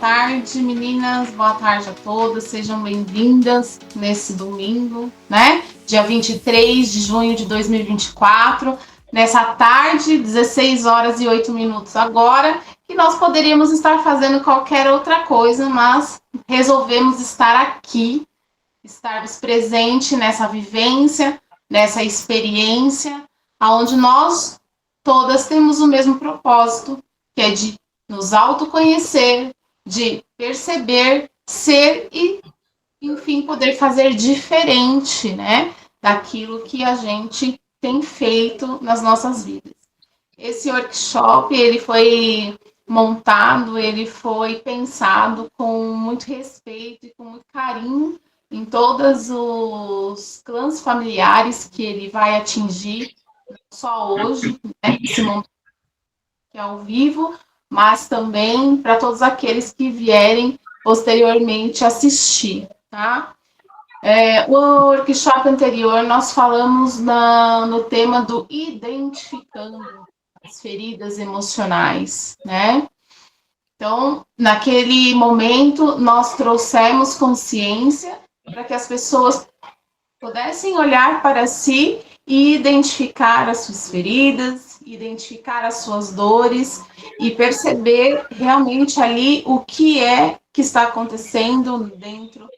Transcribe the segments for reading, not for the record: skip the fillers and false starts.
tarde, meninas, boa tarde a todas, sejam bem-vindas nesse domingo, né? Dia 23 de junho de 2024, nessa tarde, 16 horas e 8 minutos agora, que nós poderíamos estar fazendo qualquer outra coisa, mas resolvemos estar aqui, estarmos presentes nessa vivência, nessa experiência, onde nós todas temos o mesmo propósito, que é de nos autoconhecer, de perceber, ser e, enfim, poder fazer diferente, né, daquilo que a gente tem feito nas nossas vidas. Esse workshop, ele foi montado, ele foi pensado com muito respeito e com muito carinho em todos os clãs familiares que ele vai atingir, não só hoje, né, nesse momento que é ao vivo, mas também para todos aqueles que vierem posteriormente assistir, tá? O workshop anterior nós falamos no tema do identificando as feridas emocionais, né? Então, naquele momento, nós trouxemos consciência para que as pessoas pudessem olhar para si e identificar as suas feridas, identificar as suas dores e perceber realmente ali o que é que está acontecendo dentro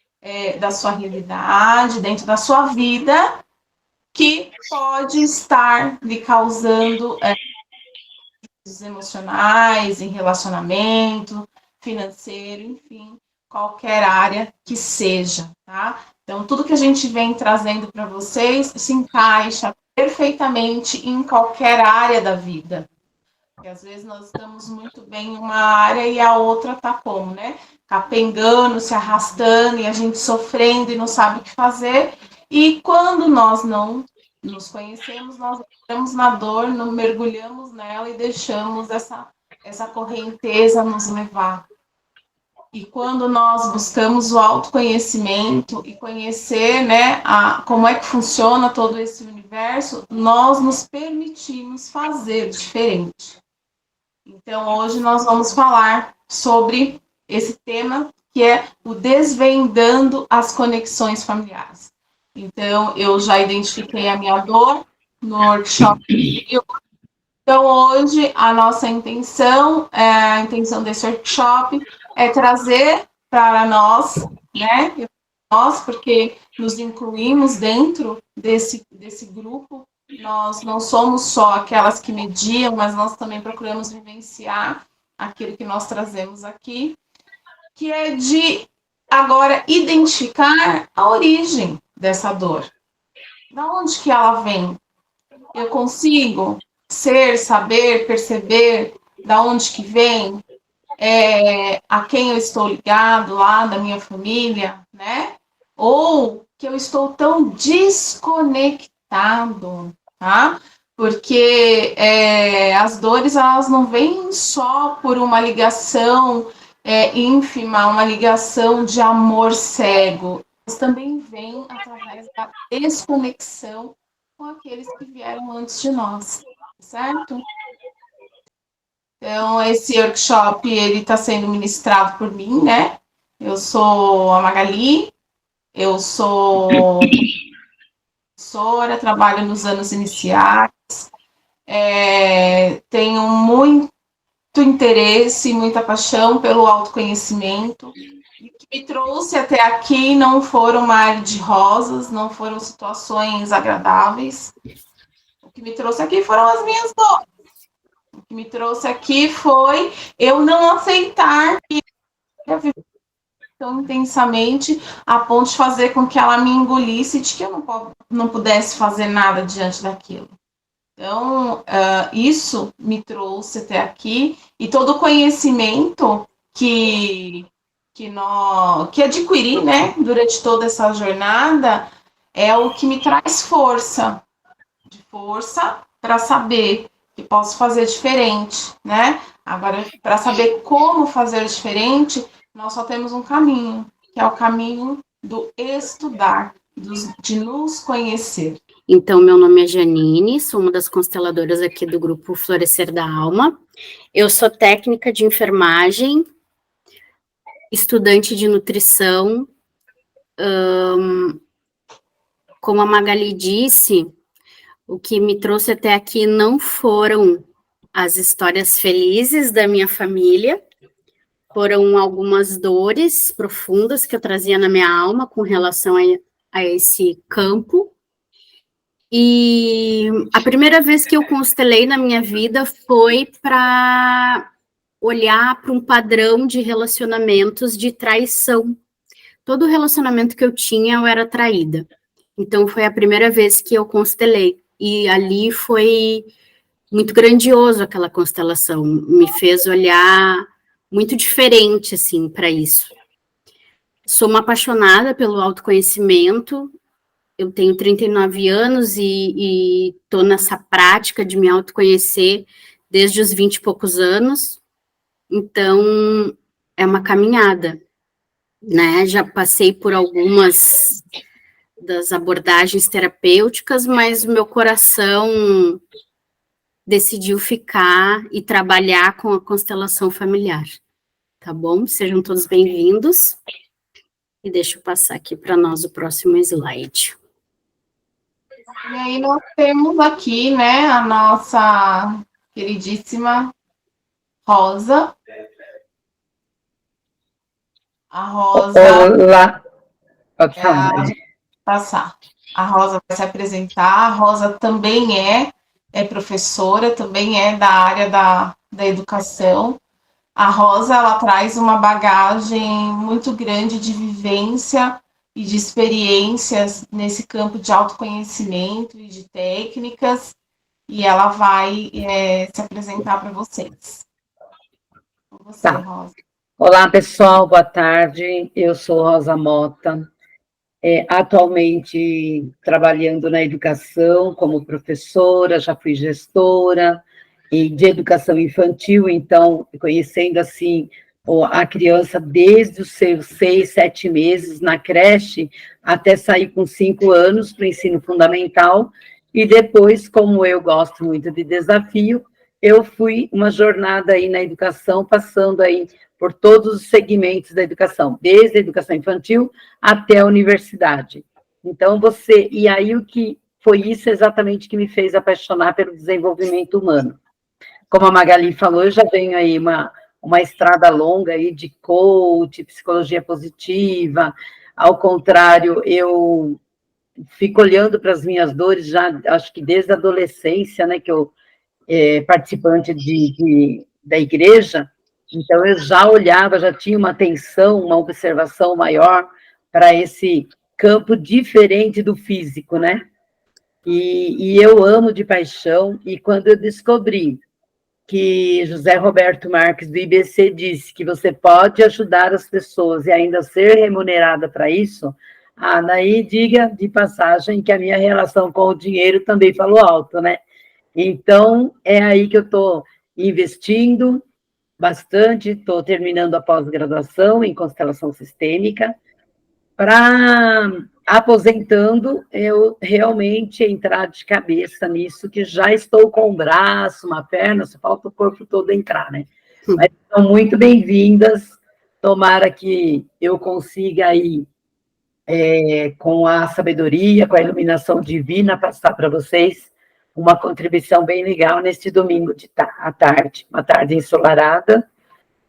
da sua realidade, dentro da sua vida, que pode estar lhe causando emocionais, em relacionamento, financeiro, enfim, qualquer área que seja, tá? Então, tudo que a gente vem trazendo para vocês se encaixa perfeitamente em qualquer área da vida. Porque às vezes nós estamos muito bem em uma área e a outra tá como, né? Capengando, se arrastando e a gente sofrendo e não sabe o que fazer. E quando nós não nos conhecemos, nós entramos na dor, não mergulhamos nela e deixamos essa correnteza nos levar. E quando nós buscamos o autoconhecimento e conhecer, né, como é que funciona todo esse universo, nós nos permitimos fazer diferente. Então, hoje nós vamos falar sobre esse tema, que é o desvendando as conexões familiares. Então, eu já identifiquei a minha dor no workshop. Então, hoje, a nossa intenção, a intenção desse workshop é trazer para nós, né? Nós, porque nos incluímos dentro desse grupo, nós não somos só aquelas que mediam, mas nós também procuramos vivenciar aquilo que nós trazemos aqui, que é de agora identificar a origem dessa dor. Da onde que ela vem? Eu consigo ser, saber, perceber da onde que vem, a quem eu estou ligado lá da minha família, né? Ou que eu estou tão desconectado, tá? Porque as dores, elas não vêm só por uma ligação ínfima, uma ligação de amor cego. Elas também vêm através da desconexão com aqueles que vieram antes de nós, certo? Então, esse workshop, ele está sendo ministrado por mim, né? Eu sou a Magali, eu sou professora, trabalho nos anos iniciais, tenho muito interesse, muita paixão pelo autoconhecimento. E o que me trouxe até aqui não foram mar de rosas, não foram situações agradáveis. O que me trouxe aqui foram as minhas dores. O que me trouxe aqui foi eu não aceitar que eu vivi tão intensamente a ponto de fazer com que ela me engolisse, de que eu não pudesse fazer nada diante daquilo. Então, isso me trouxe até aqui, e todo o conhecimento que adquiri, né, durante toda essa jornada, é o que me traz força para saber que posso fazer diferente, né? Agora, para saber como fazer diferente, nós só temos um caminho, que é o caminho do estudar, de nos conhecer. Então, meu nome é Janine, sou uma das consteladoras aqui do grupo Florescer da Alma. Eu sou técnica de enfermagem, estudante de nutrição. Como a Magali disse, o que me trouxe até aqui não foram as histórias felizes da minha família, foram algumas dores profundas que eu trazia na minha alma com relação a esse campo. E a primeira vez que eu constelei na minha vida foi para olhar para um padrão de relacionamentos de traição. Todo relacionamento que eu tinha, eu era traída. Então, foi a primeira vez que eu constelei. E ali foi muito grandioso aquela constelação. Me fez olhar muito diferente, assim, para isso. Sou uma apaixonada pelo autoconhecimento. Eu tenho 39 anos e estou nessa prática de me autoconhecer desde os 20 e poucos anos. Então, é uma caminhada, né? Já passei por algumas das abordagens terapêuticas, mas o meu coração decidiu ficar e trabalhar com a constelação familiar, tá bom? Sejam todos bem-vindos. E deixa eu passar aqui para nós o próximo slide. E aí nós temos aqui, né, a nossa queridíssima Rosa. A Rosa... Olá. Pode falar. Passar. A Rosa vai se apresentar. A Rosa também é professora, também é da área da educação. A Rosa, ela traz uma bagagem muito grande de vivência e de experiências nesse campo de autoconhecimento e de técnicas, e ela vai se apresentar para vocês. Com você, Tá. Rosa. Olá, pessoal, boa tarde. Eu sou Rosa Mota, atualmente trabalhando na educação como professora, já fui gestora e de educação infantil, então, conhecendo assim a criança desde os seus 6, 7 meses na creche, até sair com 5 anos para o ensino fundamental, e depois, como eu gosto muito de desafio, eu fui uma jornada aí na educação, passando aí por todos os segmentos da educação, desde a educação infantil até a universidade. Então, e aí o que foi isso exatamente que me fez apaixonar pelo desenvolvimento humano. Como a Magali falou, eu já venho aí uma estrada longa aí de coach, psicologia positiva. Ao contrário, eu fico olhando para as minhas dores já, acho que desde a adolescência, né, que eu participante da igreja, então eu já olhava, já tinha uma atenção, uma observação maior para esse campo diferente do físico, né? E eu amo de paixão, e quando eu descobri que José Roberto Marques, do IBC, disse que você pode ajudar as pessoas e ainda ser remunerada para isso, daí diga de passagem que a minha relação com o dinheiro também falou alto, né? Então, é aí que eu estou investindo bastante, estou terminando a pós-graduação em constelação sistêmica, para, aposentando, eu realmente entrar de cabeça nisso, que já estou com um braço, uma perna, só falta o corpo todo entrar, né? Mas são muito bem-vindas, tomara que eu consiga aí, com a sabedoria, com a iluminação divina, passar para vocês uma contribuição bem legal neste domingo à tarde, uma tarde ensolarada,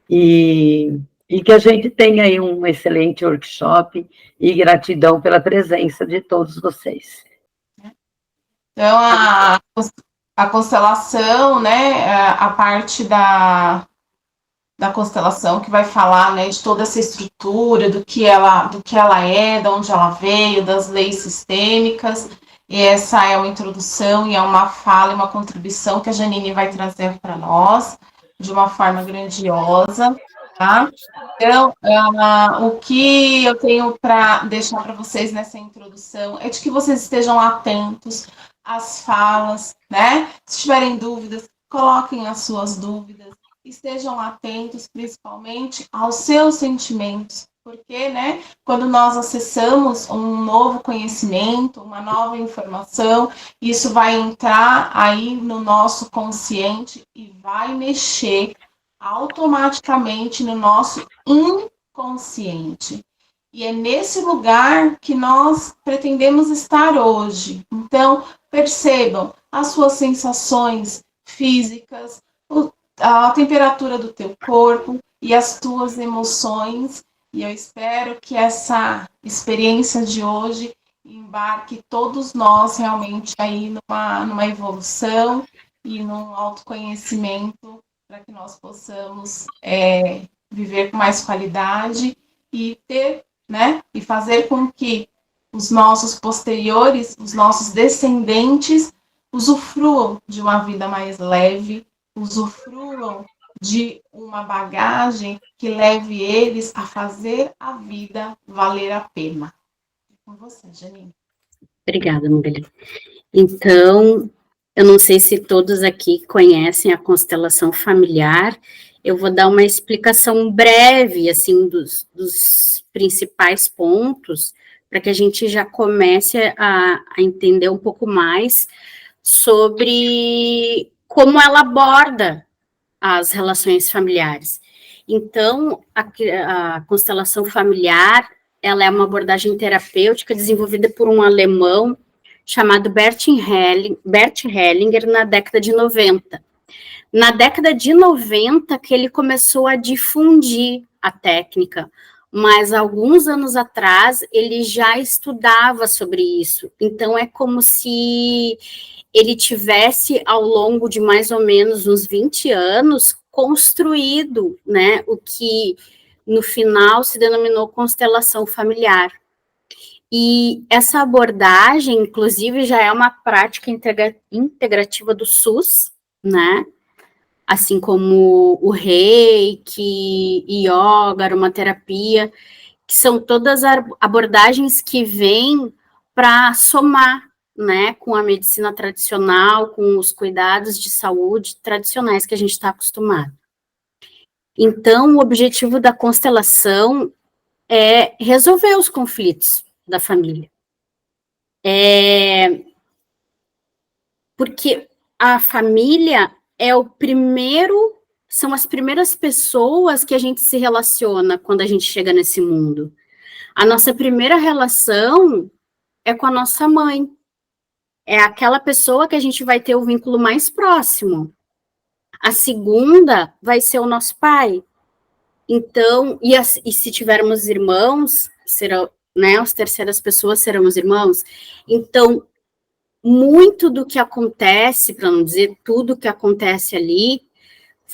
e que a gente tenha aí um excelente workshop, e gratidão pela presença de todos vocês. Então, a constelação, né, a parte da constelação que vai falar, né, de toda essa estrutura, do que ela é, de onde ela veio, das leis sistêmicas. E essa é uma introdução e é uma fala e uma contribuição que a Janine vai trazer para nós de uma forma grandiosa, tá? Então, o que eu tenho para deixar para vocês nessa introdução é de que vocês estejam atentos às falas, né? Se tiverem dúvidas, coloquem as suas dúvidas, estejam atentos principalmente aos seus sentimentos, porque, né, quando nós acessamos um novo conhecimento, uma nova informação, isso vai entrar aí no nosso consciente e vai mexer automaticamente no nosso consciente. E é nesse lugar que nós pretendemos estar hoje. Então, percebam as suas sensações físicas, a temperatura do teu corpo e as tuas emoções. E eu espero que essa experiência de hoje embarque todos nós realmente aí numa evolução e num autoconhecimento para que nós possamos viver com mais qualidade e ter, né, e fazer com que os nossos posteriores, os nossos descendentes, usufruam de uma vida mais leve, usufruam de uma bagagem que leve eles a fazer a vida valer a pena. Com você, Janine. Obrigada, Magali. Então, eu não sei se todos aqui conhecem a constelação familiar. Eu vou dar uma explicação breve, assim, dos principais pontos, para que a gente já comece a entender um pouco mais sobre como ela aborda as relações familiares. Então, a constelação familiar, ela é uma abordagem terapêutica desenvolvida por um alemão chamado Bert Hellinger na década de 90. Na década de 90 que ele começou a difundir a técnica, mas alguns anos atrás ele já estudava sobre isso. Então, é como se ele tivesse, ao longo de mais ou menos uns 20 anos, construído, né, o que no final se denominou constelação familiar. E essa abordagem, inclusive, já é uma prática integrativa do SUS, né? Assim como o Reiki, Yoga, aromaterapia, que são todas abordagens que vêm para somar, né, com a medicina tradicional, com os cuidados de saúde tradicionais que a gente está acostumado. Então, o objetivo da constelação é resolver os conflitos da família. Porque a família é são as primeiras pessoas que a gente se relaciona quando a gente chega nesse mundo. A nossa primeira relação é com a nossa mãe. É aquela pessoa que a gente vai ter o vínculo mais próximo. A segunda vai ser o nosso pai. Então, e se tivermos irmãos, serão, né, as terceiras pessoas serão os irmãos. Então, muito do que acontece, para não dizer tudo que acontece ali,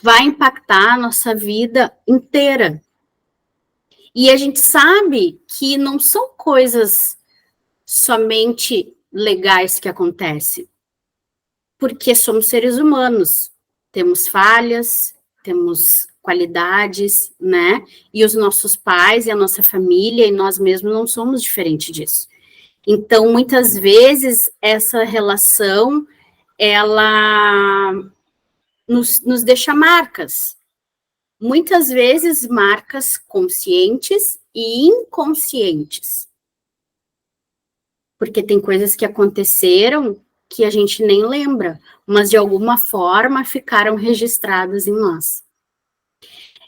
vai impactar a nossa vida inteira. E a gente sabe que não são coisas somente legais que acontecem, porque somos seres humanos, temos falhas, temos qualidades, né? E os nossos pais e a nossa família e nós mesmos não somos diferentes disso. Então, muitas vezes, essa relação, ela nos deixa marcas. Muitas vezes, marcas conscientes e inconscientes. Porque tem coisas que aconteceram que a gente nem lembra, mas de alguma forma ficaram registradas em nós.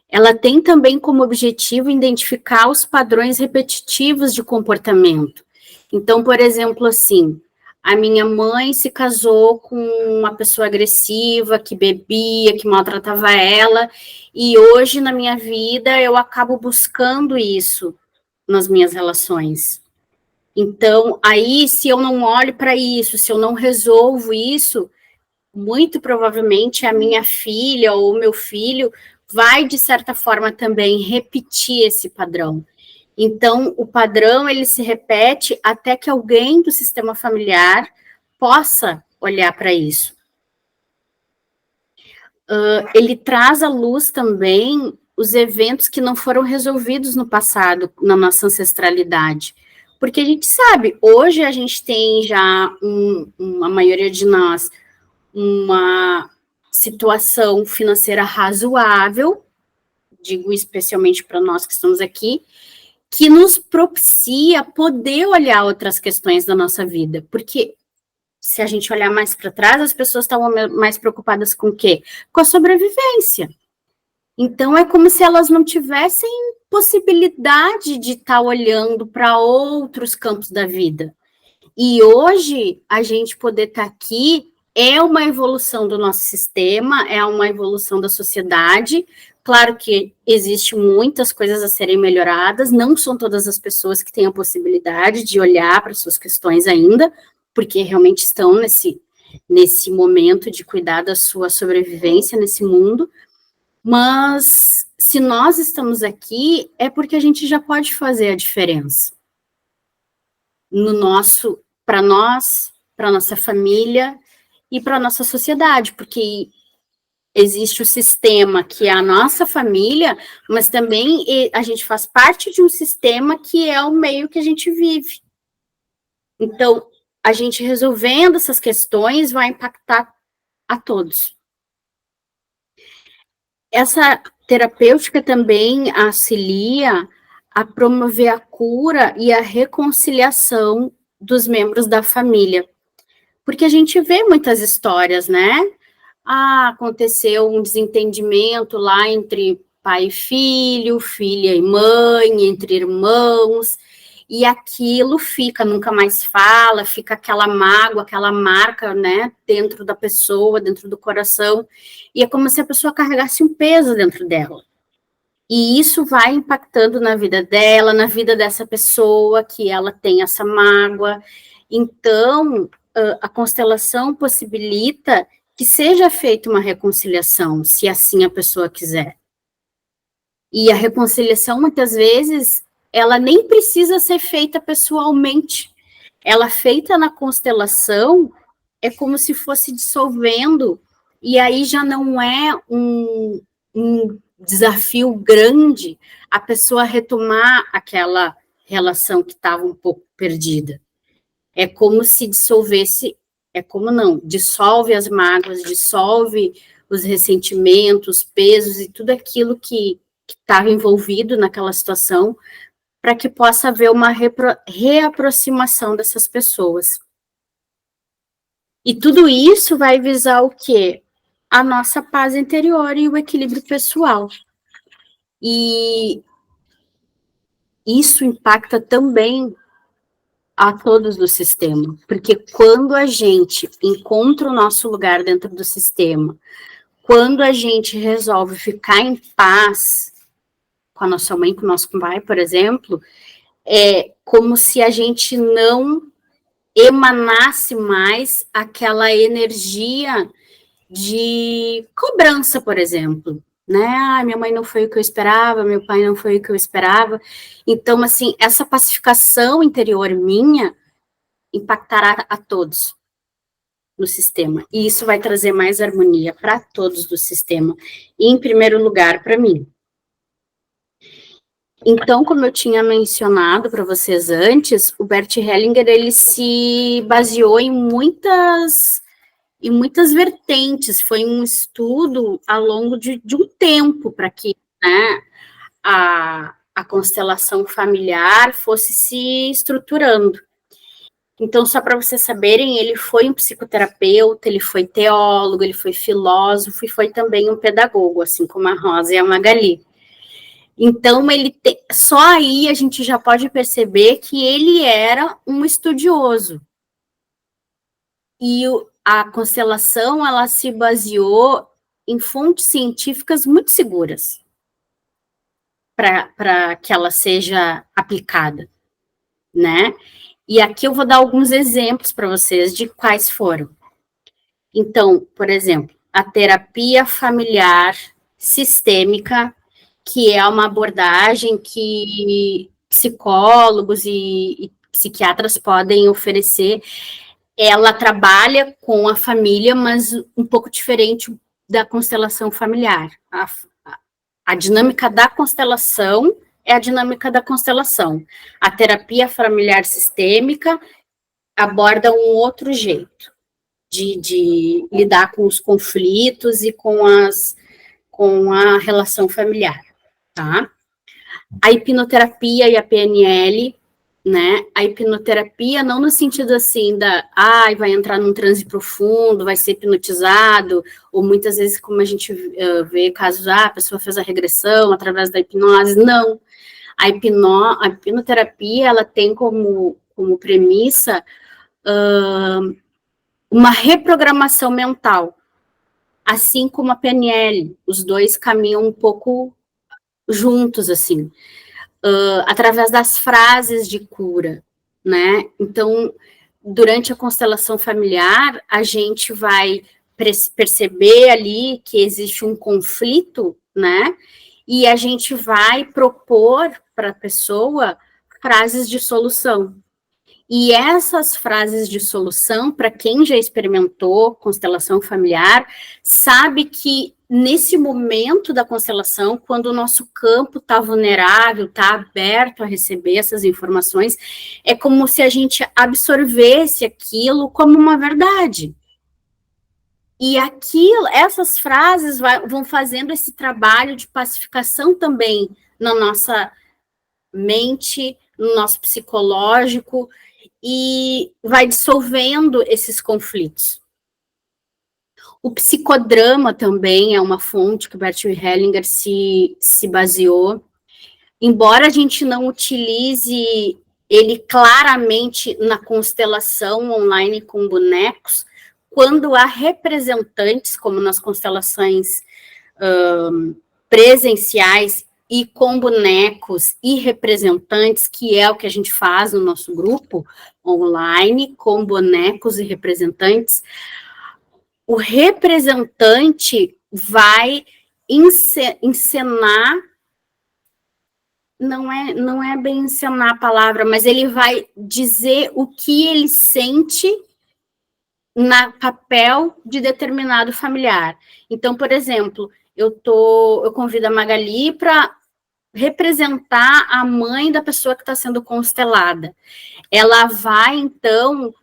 Ela tem também como objetivo identificar os padrões repetitivos de comportamento. Então, por exemplo, assim, a minha mãe se casou com uma pessoa agressiva, que bebia, que maltratava ela, e hoje na minha vida eu acabo buscando isso nas minhas relações. Então, aí, se eu não olho para isso, se eu não resolvo isso, muito provavelmente a minha filha ou o meu filho vai, de certa forma, também repetir esse padrão. Então, o padrão, ele se repete até que alguém do sistema familiar possa olhar para isso. Ele traz à luz também os eventos que não foram resolvidos no passado, na nossa ancestralidade. Porque a gente sabe, hoje a gente tem já, a maioria de nós, uma situação financeira razoável, digo especialmente para nós que estamos aqui, que nos propicia poder olhar outras questões da nossa vida, porque se a gente olhar mais para trás, as pessoas estavam mais preocupadas com o quê? Com a sobrevivência. Então, é como se elas não tivessem possibilidade de estar olhando para outros campos da vida. E hoje, a gente poder estar aqui é uma evolução do nosso sistema, é uma evolução da sociedade. Claro que existe muitas coisas a serem melhoradas, não são todas as pessoas que têm a possibilidade de olhar para suas questões ainda, porque realmente estão nesse momento de cuidar da sua sobrevivência nesse mundo, mas se nós estamos aqui, é porque a gente já pode fazer a diferença para nós, para nossa família e para nossa sociedade, porque existe o sistema que é a nossa família, mas também a gente faz parte de um sistema que é o meio que a gente vive. Então, a gente resolvendo essas questões vai impactar a todos. Essa terapêutica também auxilia a promover a cura e a reconciliação dos membros da família. Porque a gente vê muitas histórias, né? Aconteceu um desentendimento lá entre pai e filho, filha e mãe, entre irmãos, e aquilo nunca mais fala, fica aquela mágoa, aquela marca, né, dentro da pessoa, dentro do coração, e é como se a pessoa carregasse um peso dentro dela. E isso vai impactando na vida dela, na vida dessa pessoa, que ela tem essa mágoa. Então, a constelação possibilita que seja feita uma reconciliação, se assim a pessoa quiser. E a reconciliação, muitas vezes, ela nem precisa ser feita pessoalmente. Ela feita na constelação é como se fosse dissolvendo, e aí já não é um desafio grande a pessoa retomar aquela relação que estava um pouco perdida. É como se dissolvesse, dissolve as mágoas, dissolve os ressentimentos, pesos e tudo aquilo que estava envolvido naquela situação, para que possa haver uma reaproximação dessas pessoas. E tudo isso vai visar o quê? A nossa paz interior e o equilíbrio pessoal. E isso impacta também a todos do sistema, porque quando a gente encontra o nosso lugar dentro do sistema, quando a gente resolve ficar em paz com a nossa mãe, com o nosso pai, por exemplo, é como se a gente não emanasse mais aquela energia de cobrança, por exemplo, né? Minha mãe não foi o que eu esperava, meu pai não foi o que eu esperava. Então, assim, essa pacificação interior minha impactará a todos no sistema. E isso vai trazer mais harmonia para todos do sistema. E, em primeiro lugar, para mim. Então, como eu tinha mencionado para vocês antes, o Bert Hellinger, ele se baseou em muitas vertentes, foi um estudo ao longo de um tempo para que, né, a constelação familiar fosse se estruturando. Então, só para vocês saberem, ele foi um psicoterapeuta, ele foi teólogo, ele foi filósofo e foi também um pedagogo, assim como a Rosa e a Magali. Então, só aí a gente já pode perceber que ele era um estudioso. E a constelação, ela se baseou em fontes científicas muito seguras para que ela seja aplicada, né? E aqui eu vou dar alguns exemplos para vocês de quais foram. Então, por exemplo, a terapia familiar sistêmica, que é uma abordagem que psicólogos e psiquiatras podem oferecer. Ela trabalha com a família, mas um pouco diferente da constelação familiar. A dinâmica da constelação é a dinâmica da constelação. A terapia familiar sistêmica aborda um outro jeito de lidar com os conflitos e com a relação familiar, tá? A hipnoterapia e a PNL né? A hipnoterapia, não no sentido assim vai entrar num transe profundo, vai ser hipnotizado, ou muitas vezes, como a gente vê casos, a pessoa fez a regressão através da hipnose. Não. A hipnoterapia, ela tem como premissa uma reprogramação mental, assim como a PNL. Os dois caminham um pouco juntos, assim. Através das frases de cura, né? Então, durante a constelação familiar, a gente vai perceber ali que existe um conflito, né? E a gente vai propor para a pessoa frases de solução. E essas frases de solução, para quem já experimentou constelação familiar, sabe que nesse momento da constelação, quando o nosso campo está vulnerável, está aberto a receber essas informações, é como se a gente absorvesse aquilo como uma verdade. E essas frases vão fazendo esse trabalho de pacificação também na nossa mente, no nosso psicológico, e vai dissolvendo esses conflitos. O psicodrama também é uma fonte que o Bert Hellinger se baseou. Embora a gente não utilize ele claramente na constelação online com bonecos, quando há representantes, como nas constelações presenciais, e com bonecos e representantes, que é o que a gente faz no nosso grupo online, com bonecos e representantes, o representante vai encenar, não é bem encenar a palavra, mas ele vai dizer o que ele sente no papel de determinado familiar. Então, por exemplo, eu convido a Magali para representar a mãe da pessoa que está sendo constelada. Ela vai, então,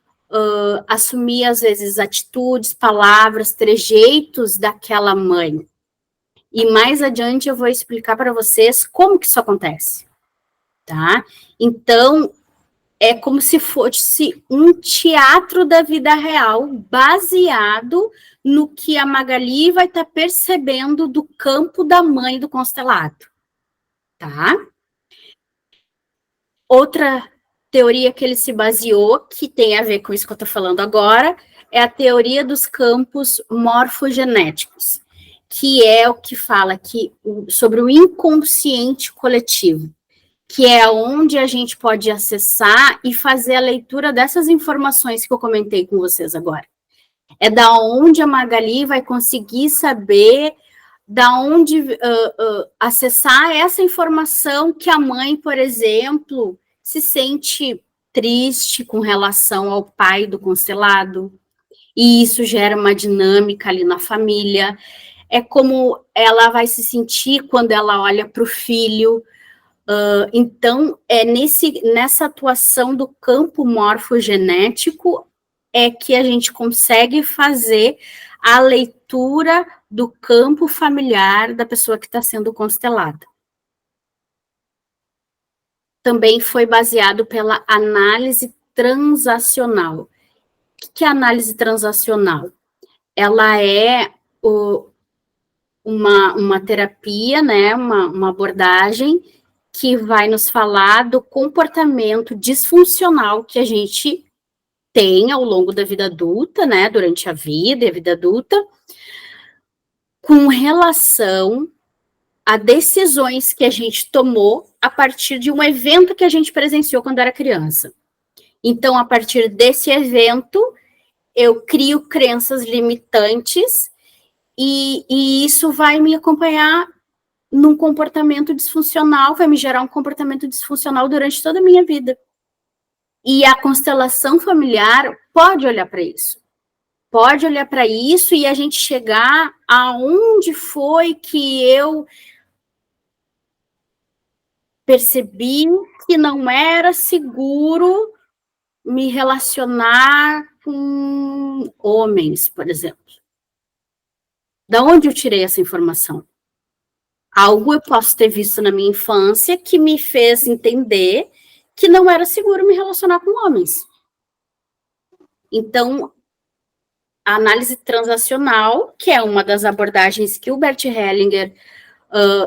assumir, às vezes, atitudes, palavras, trejeitos daquela mãe. E mais adiante eu vou explicar para vocês como que isso acontece, tá? Então, é como se fosse um teatro da vida real, baseado no que a Magali vai estar percebendo do campo da mãe do constelado, tá? Outra teoria que ele se baseou, que tem a ver com isso que eu estou falando agora, é a teoria dos campos morfogenéticos, que é o que fala sobre o inconsciente coletivo, que é onde a gente pode acessar e fazer a leitura dessas informações que eu comentei com vocês agora. É da onde a Magali vai conseguir saber, da onde acessar essa informação que a mãe, por exemplo, se sente triste com relação ao pai do constelado, e isso gera uma dinâmica ali na família. É como ela vai se sentir quando ela olha para o filho. Então, é nessa atuação do campo morfogenético é que a gente consegue fazer a leitura do campo familiar da pessoa que está sendo constelada. Também foi baseado pela análise transacional. O que é análise transacional? Ela é uma terapia, né, uma abordagem que vai nos falar do comportamento disfuncional que a gente tem ao longo da vida adulta, né, durante a vida e a vida adulta, com relação a decisões que a gente tomou a partir de um evento que a gente presenciou quando era criança. Então, a partir desse evento, eu crio crenças limitantes e isso vai me acompanhar num comportamento disfuncional, vai me gerar um comportamento disfuncional durante toda a minha vida. E a constelação familiar pode olhar para isso. Pode olhar para isso e a gente chegar aonde foi que eu percebi que não era seguro me relacionar com homens, por exemplo. Da onde eu tirei essa informação? Algo eu posso ter visto na minha infância que me fez entender que não era seguro me relacionar com homens. Então, a análise transacional, que é uma das abordagens que o Bert Hellinger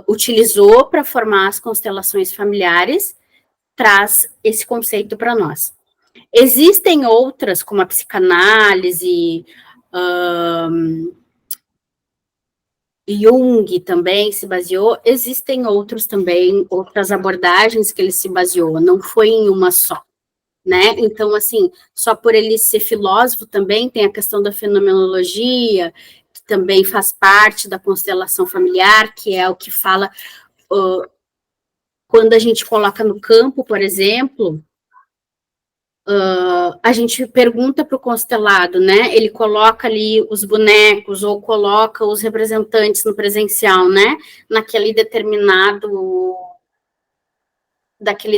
utilizou para formar as constelações familiares, traz esse conceito para nós. Existem outras, como a psicanálise, Jung também se baseou, existem outros também, outras abordagens que ele se baseou, não foi em uma só, né? Então, assim, só por ele ser filósofo também, tem a questão da fenomenologia, que também faz parte da constelação familiar, que é o que fala, quando a gente coloca no campo, por exemplo, a gente pergunta para o constelado, né? Ele coloca ali os bonecos ou coloca os representantes no presencial, né? Daquele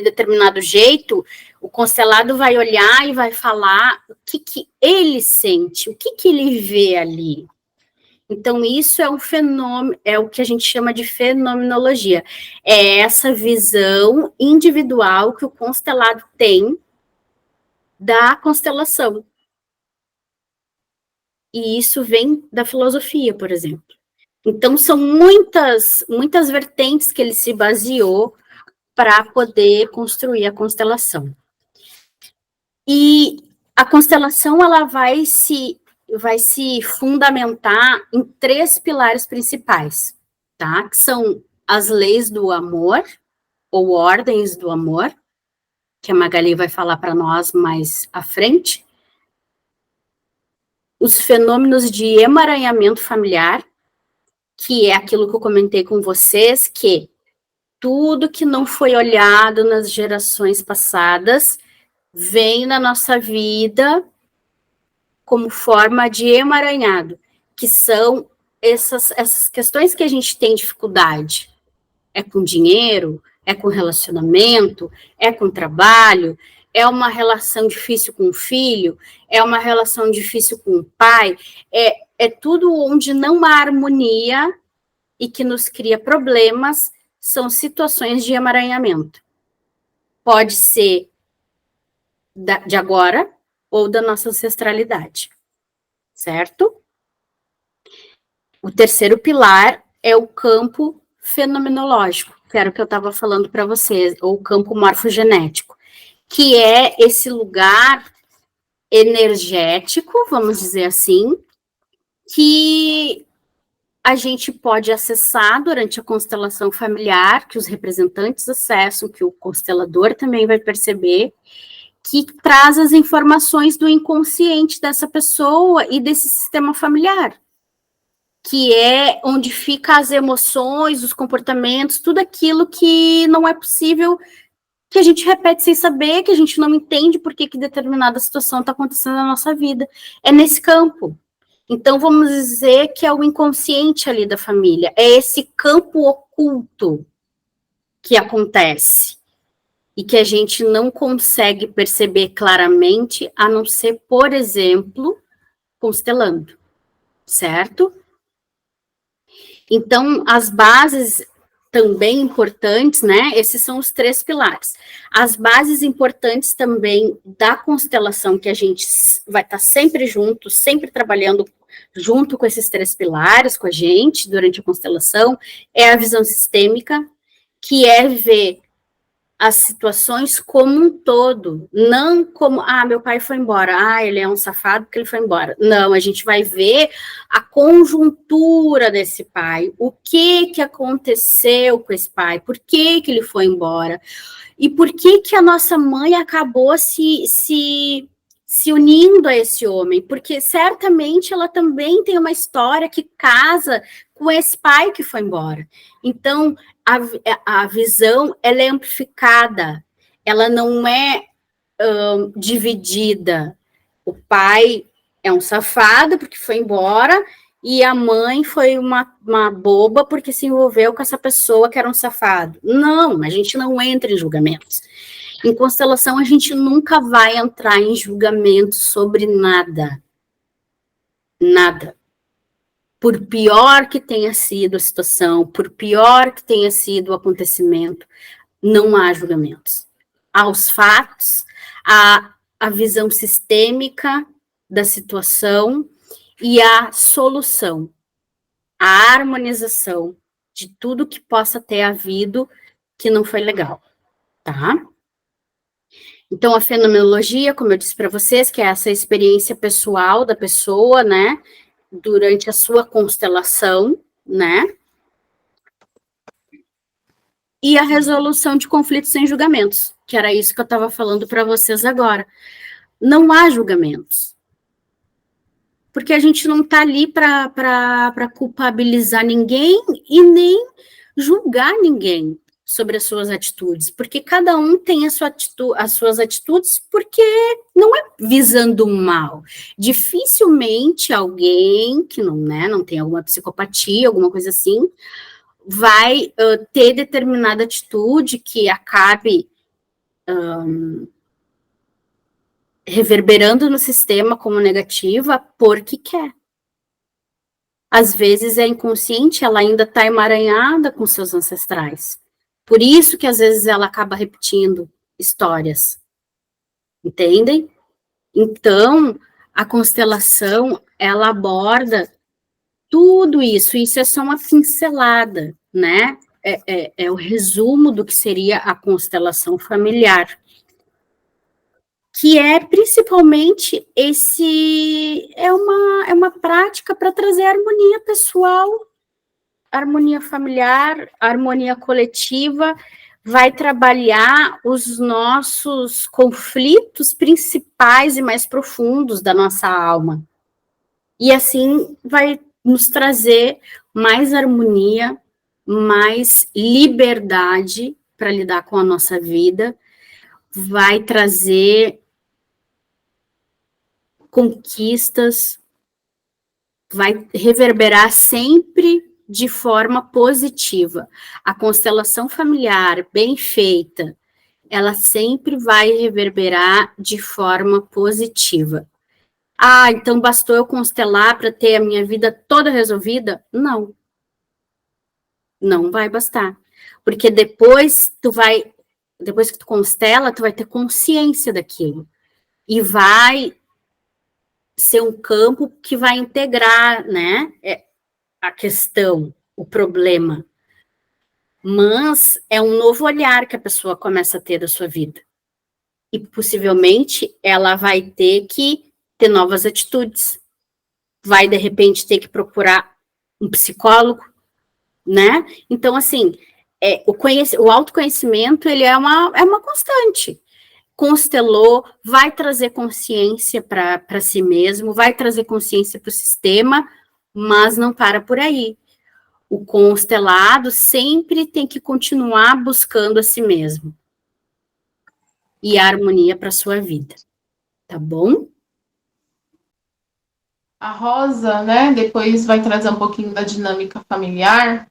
determinado jeito, o constelado vai olhar e vai falar o que ele sente, o que ele vê ali. Então, isso é um fenômeno, é o que a gente chama de fenomenologia. É essa visão individual que o constelado tem da constelação. E isso vem da filosofia, por exemplo. Então, são muitas vertentes que ele se baseou para poder construir a constelação. E a constelação, ela vai se fundamentar em 3 pilares principais, tá? Que são as leis do amor, ou ordens do amor, que a Magali vai falar para nós mais à frente, os fenômenos de emaranhamento familiar, que é aquilo que eu comentei com vocês, que tudo que não foi olhado nas gerações passadas vem na nossa vida como forma de emaranhado, que são essas questões que a gente tem dificuldade. É com dinheiro, é com relacionamento, é com trabalho, é uma relação difícil com o filho, é uma relação difícil com o pai, é tudo onde não há harmonia e que nos cria problemas, são situações de emaranhamento. Pode ser de agora ou da nossa ancestralidade, certo? O terceiro pilar é o campo fenomenológico, que era o que eu estava falando para vocês, ou o campo morfogenético, que é esse lugar energético, vamos dizer assim, que a gente pode acessar durante a constelação familiar, que os representantes acessam, que o constelador também vai perceber, que traz as informações do inconsciente dessa pessoa e desse sistema familiar, que é onde ficam as emoções, os comportamentos, tudo aquilo que não é possível, que a gente repete sem saber, que a gente não entende por que determinada situação está acontecendo na nossa vida. É nesse campo. Então, vamos dizer que é o inconsciente ali da família, é esse campo oculto que acontece e que a gente não consegue perceber claramente, a não ser, por exemplo, constelando, certo? Então, as bases também importantes, né? Esses são os 3 pilares. As bases importantes também da constelação, que a gente vai estar sempre junto, sempre trabalhando junto com esses 3 pilares, com a gente, durante a constelação, é a visão sistêmica, que é ver as situações como um todo, não como, meu pai foi embora, ele é um safado porque ele foi embora. Não, a gente vai ver a conjuntura desse pai, o que aconteceu com esse pai, por que ele foi embora, e por que a nossa mãe acabou se unindo a esse homem, porque certamente ela também tem uma história que casa com esse pai que foi embora. Então, a visão, ela é amplificada, ela não é dividida. O pai é um safado porque foi embora, e a mãe foi uma boba porque se envolveu com essa pessoa que era um safado. Não, a gente não entra em julgamentos. Em constelação, a gente nunca vai entrar em julgamento sobre nada. Nada. Por pior que tenha sido a situação, por pior que tenha sido o acontecimento, não há julgamentos. aos fatos, a visão sistêmica da situação e a solução, a harmonização de tudo que possa ter havido que não foi legal, tá? Então, a fenomenologia, como eu disse para vocês, que é essa experiência pessoal da pessoa, né, durante a sua constelação, né, e a resolução de conflitos sem julgamentos, que era isso que eu estava falando para vocês agora. Não há julgamentos. Porque a gente não está ali para culpabilizar ninguém e nem julgar ninguém sobre as suas atitudes, porque cada um tem as suas atitudes, porque não é visando o mal. Dificilmente alguém que não tem alguma psicopatia, alguma coisa assim, vai ter determinada atitude que acabe reverberando no sistema como negativa porque quer. Às vezes é inconsciente, ela ainda está emaranhada com seus ancestrais. Por isso que às vezes ela acaba repetindo histórias. Entendem? Então, a constelação, ela aborda tudo isso. Isso é só uma pincelada, né? É o resumo do que seria a constelação familiar. Que é principalmente é uma prática para trazer harmonia pessoal, harmonia familiar, harmonia coletiva, vai trabalhar os nossos conflitos principais e mais profundos da nossa alma. E assim vai nos trazer mais harmonia, mais liberdade para lidar com a nossa vida, vai trazer conquistas, vai reverberar sempre de forma positiva. A constelação familiar bem feita, ela sempre vai reverberar de forma positiva. Ah, então bastou eu constelar para ter a minha vida toda resolvida? Não. Não vai bastar. Porque depois que tu constela, tu vai ter consciência daquilo. E vai ser um campo que vai integrar, né, a questão, o problema. Mas é um novo olhar que a pessoa começa a ter da sua vida. E possivelmente ela vai ter que ter novas atitudes. Vai, de repente, ter que procurar um psicólogo, né? Então, assim, o autoconhecimento, ele é uma constante. Constelou, vai trazer consciência para si mesmo, vai trazer consciência para o sistema, mas não para por aí. O constelado sempre tem que continuar buscando a si mesmo e a harmonia para a sua vida, tá bom? A Rosa, né, depois vai trazer um pouquinho da dinâmica familiar,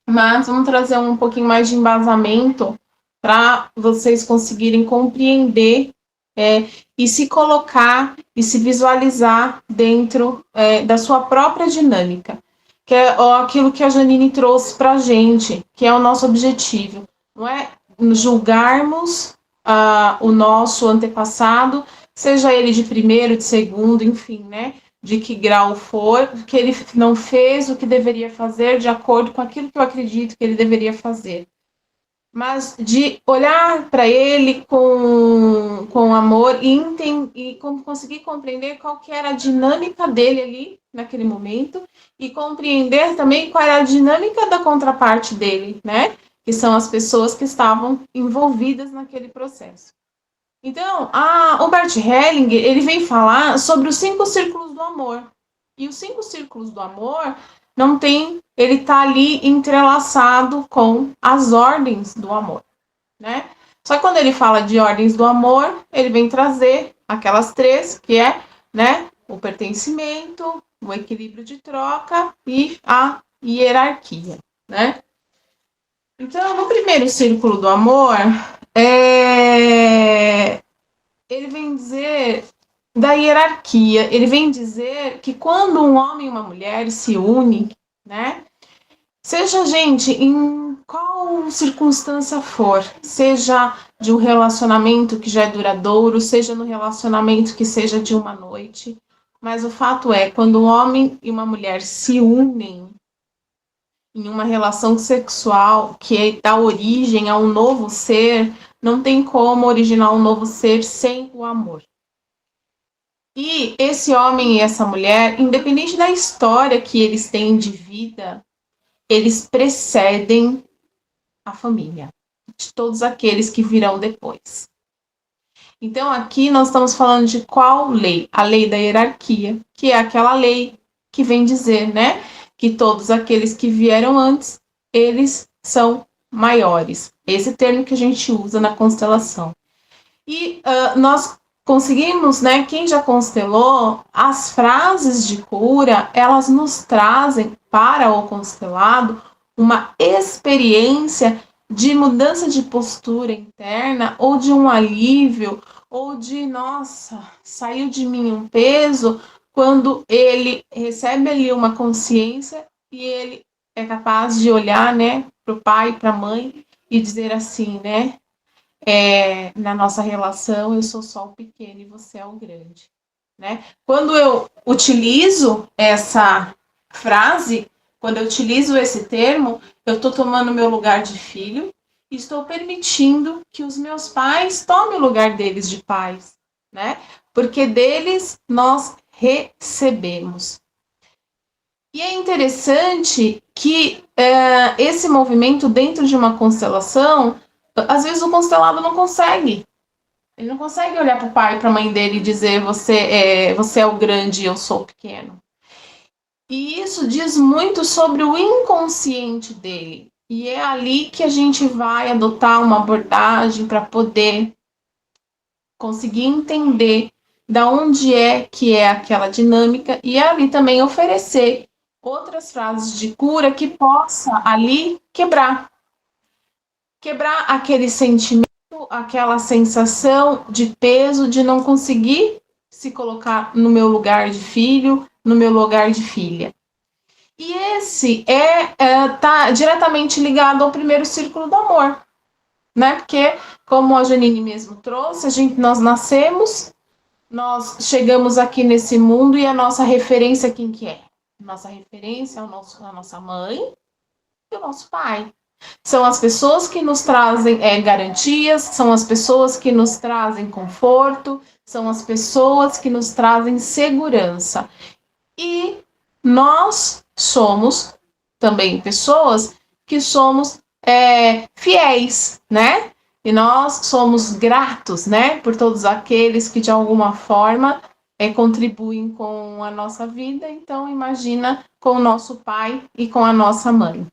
mas vamos trazer um pouquinho mais de embasamento para vocês conseguirem compreender e se colocar e se visualizar dentro da sua própria dinâmica, que é aquilo que a Janine trouxe para a gente, que é o nosso objetivo. Não é julgarmos o nosso antepassado, seja ele de primeiro, de segundo, enfim, né? De que grau for, que ele não fez o que deveria fazer de acordo com aquilo que eu acredito que ele deveria fazer. Mas de olhar para ele com amor e conseguir compreender qual que era a dinâmica dele ali, naquele momento, e compreender também qual era a dinâmica da contraparte dele, né? Que são as pessoas que estavam envolvidas naquele processo. Então, o Bert Hellinger, ele vem falar sobre os 5 círculos do amor. E os 5 círculos do amor ele está ali entrelaçado com as ordens do amor, né? Só que quando ele fala de ordens do amor, ele vem trazer aquelas 3, que é, né, o pertencimento, o equilíbrio de troca e a hierarquia, né? Então, no primeiro círculo do amor, ele vem dizer da hierarquia, ele vem dizer que quando um homem e uma mulher se unem, né, seja, gente, em qual circunstância for, seja de um relacionamento que já é duradouro, seja no relacionamento que seja de uma noite, mas o fato é, quando um homem e uma mulher se unem em uma relação sexual que dá origem a um novo ser, não tem como originar um novo ser sem o amor. E esse homem e essa mulher, independente da história que eles têm de vida, eles precedem a família, de todos aqueles que virão depois. Então, aqui nós estamos falando de qual lei? A lei da hierarquia, que é aquela lei que vem dizer, né, que todos aqueles que vieram antes, eles são maiores. Esse termo que a gente usa na constelação. E nós conseguimos, né, quem já constelou, as frases de cura, elas nos trazem para o constelado uma experiência de mudança de postura interna, ou de um alívio, ou de, nossa, saiu de mim um peso, quando ele recebe ali uma consciência e ele é capaz de olhar, né, para o pai, para a mãe e dizer assim, né, na nossa relação eu sou só o pequeno e você é o grande, né? Quando eu utilizo essa frase, quando eu utilizo esse termo, eu estou tomando meu lugar de filho e estou permitindo que os meus pais tomem o lugar deles de pais, né? Porque deles nós recebemos. E é interessante que esse movimento dentro de uma constelação, às vezes o constelado não consegue. Ele não consegue olhar para o pai e para a mãe dele e dizer você é o grande e eu sou o pequeno. E isso diz muito sobre o inconsciente dele. E é ali que a gente vai adotar uma abordagem para poder conseguir entender da onde é que é aquela dinâmica e ali também oferecer outras frases de cura que possa ali quebrar aquele sentimento, aquela sensação de peso, de não conseguir se colocar no meu lugar de filho, no meu lugar de filha. E esse tá diretamente ligado ao primeiro círculo do amor, né? Porque, como a Janine mesmo trouxe, nós nascemos, nós chegamos aqui nesse mundo e a nossa referência, quem que é? Nossa referência é a nossa mãe e o nosso pai. São as pessoas que nos trazem garantias, são as pessoas que nos trazem conforto, são as pessoas que nos trazem segurança. E nós somos também pessoas que somos fiéis, né? E nós somos gratos, né? Por todos aqueles que de alguma forma contribuem com a nossa vida. Então, imagina com o nosso pai e com a nossa mãe.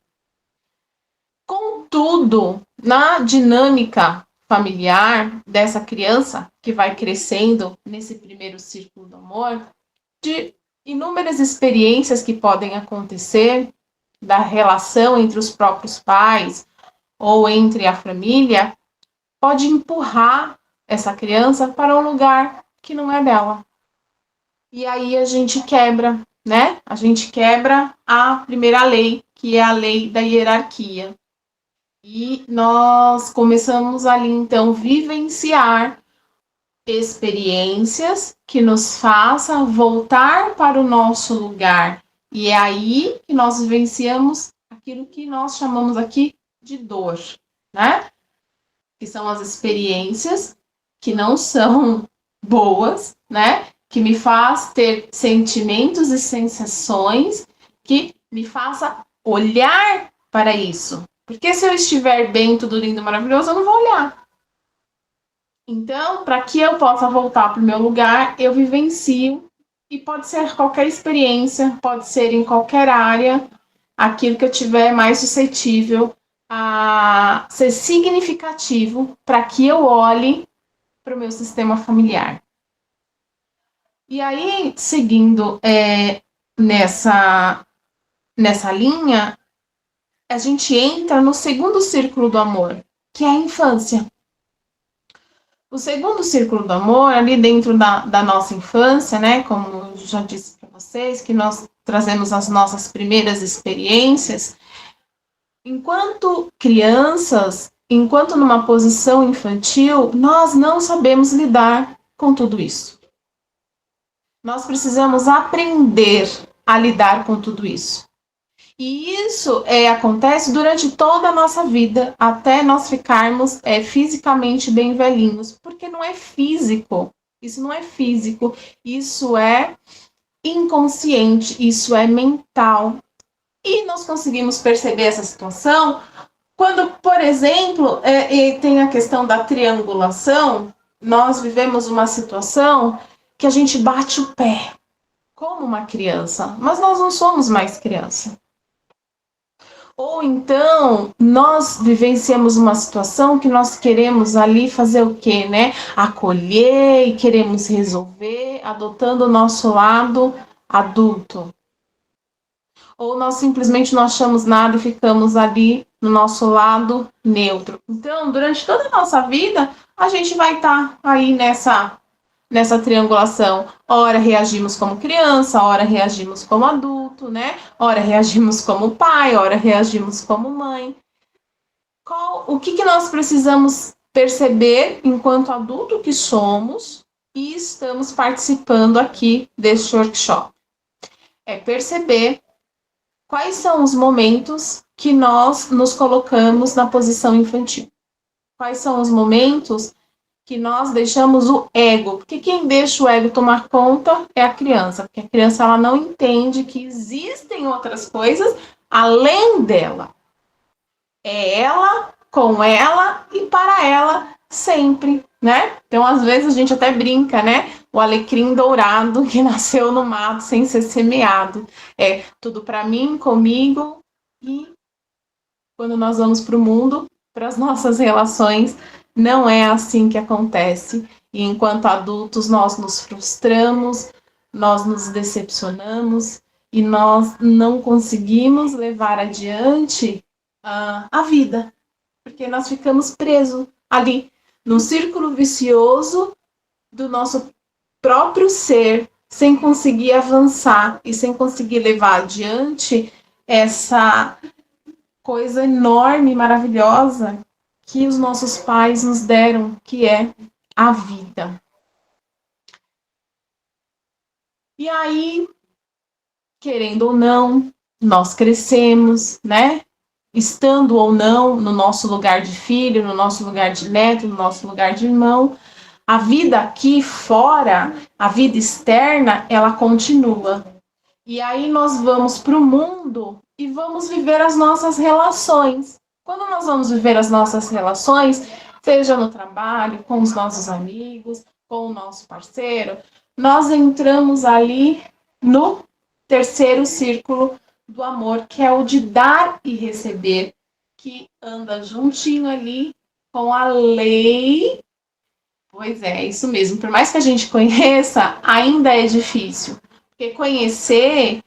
Contudo, na dinâmica familiar dessa criança que vai crescendo nesse primeiro círculo do amor, de inúmeras experiências que podem acontecer da relação entre os próprios pais ou entre a família, pode empurrar essa criança para um lugar que não é dela. E aí a gente quebra, né? A gente quebra a primeira lei, que é a lei da hierarquia. E nós começamos ali, então, vivenciar experiências que nos façam voltar para o nosso lugar. E é aí que nós vivenciamos aquilo que nós chamamos aqui de dor, né? Que são as experiências que não são boas, né? Que me faz ter sentimentos e sensações que me faça olhar para isso. Porque se eu estiver bem, tudo lindo, maravilhoso, eu não vou olhar. Então, para que eu possa voltar para o meu lugar, eu vivencio. E pode ser qualquer experiência, pode ser em qualquer área, aquilo que eu tiver mais suscetível a ser significativo para que eu olhe para o meu sistema familiar. E aí, seguindo nessa linha, a gente entra no segundo círculo do amor, que é a infância. O segundo círculo do amor, ali dentro da nossa infância, né, como eu já disse para vocês, que nós trazemos as nossas primeiras experiências, Enquanto crianças, enquanto numa posição infantil, nós não sabemos lidar com tudo isso. Nós precisamos aprender a lidar com tudo isso. E isso acontece durante toda a nossa vida, até nós ficarmos fisicamente bem velhinhos, porque não é físico, isso não é físico, isso é inconsciente, isso é mental. E nós conseguimos perceber essa situação quando, por exemplo, tem a questão da triangulação, nós vivemos uma situação que a gente bate o pé, como uma criança, mas nós não somos mais criança. Ou então, nós vivenciamos uma situação que nós queremos ali fazer o quê, né? Acolher e queremos resolver, adotando o nosso lado adulto. Ou nós simplesmente não achamos nada e ficamos ali no nosso lado neutro. Então, durante toda a nossa vida, a gente vai estar aí nessa triangulação. Ora reagimos como criança, ora reagimos como adulto, né? Ora reagimos como pai, ora reagimos como mãe. O que nós precisamos perceber enquanto adulto que somos e estamos participando aqui deste workshop? É perceber quais são os momentos que nós nos colocamos na posição infantil. Quais são os momentos que nós deixamos o ego, porque quem deixa o ego tomar conta é a criança, porque a criança ela não entende que existem outras coisas além dela. É ela, com ela e para ela sempre, né? Então, às vezes, a gente até brinca, né? O alecrim dourado que nasceu no mato sem ser semeado. É tudo para mim, comigo, e quando nós vamos para o mundo, para as nossas relações, não é assim que acontece. E enquanto adultos, nós nos frustramos, nós nos decepcionamos e nós não conseguimos levar adiante a vida, porque nós ficamos presos ali no círculo vicioso do nosso próprio ser, sem conseguir avançar e sem conseguir levar adiante essa coisa enorme, maravilhosa que os nossos pais nos deram, que é a vida. E aí, querendo ou não, nós crescemos, né? Estando ou não no nosso lugar de filho, no nosso lugar de neto, no nosso lugar de irmão, a vida aqui fora, a vida externa, ela continua. E aí nós vamos para o mundo e vamos viver as nossas relações. Quando nós vamos viver as nossas relações, seja no trabalho, com os nossos amigos, com o nosso parceiro, nós entramos ali no terceiro círculo do amor, que é o de dar e receber, que anda juntinho ali com a lei. Pois é, isso mesmo. Por mais que a gente conheça, ainda é difícil. Porque conhecer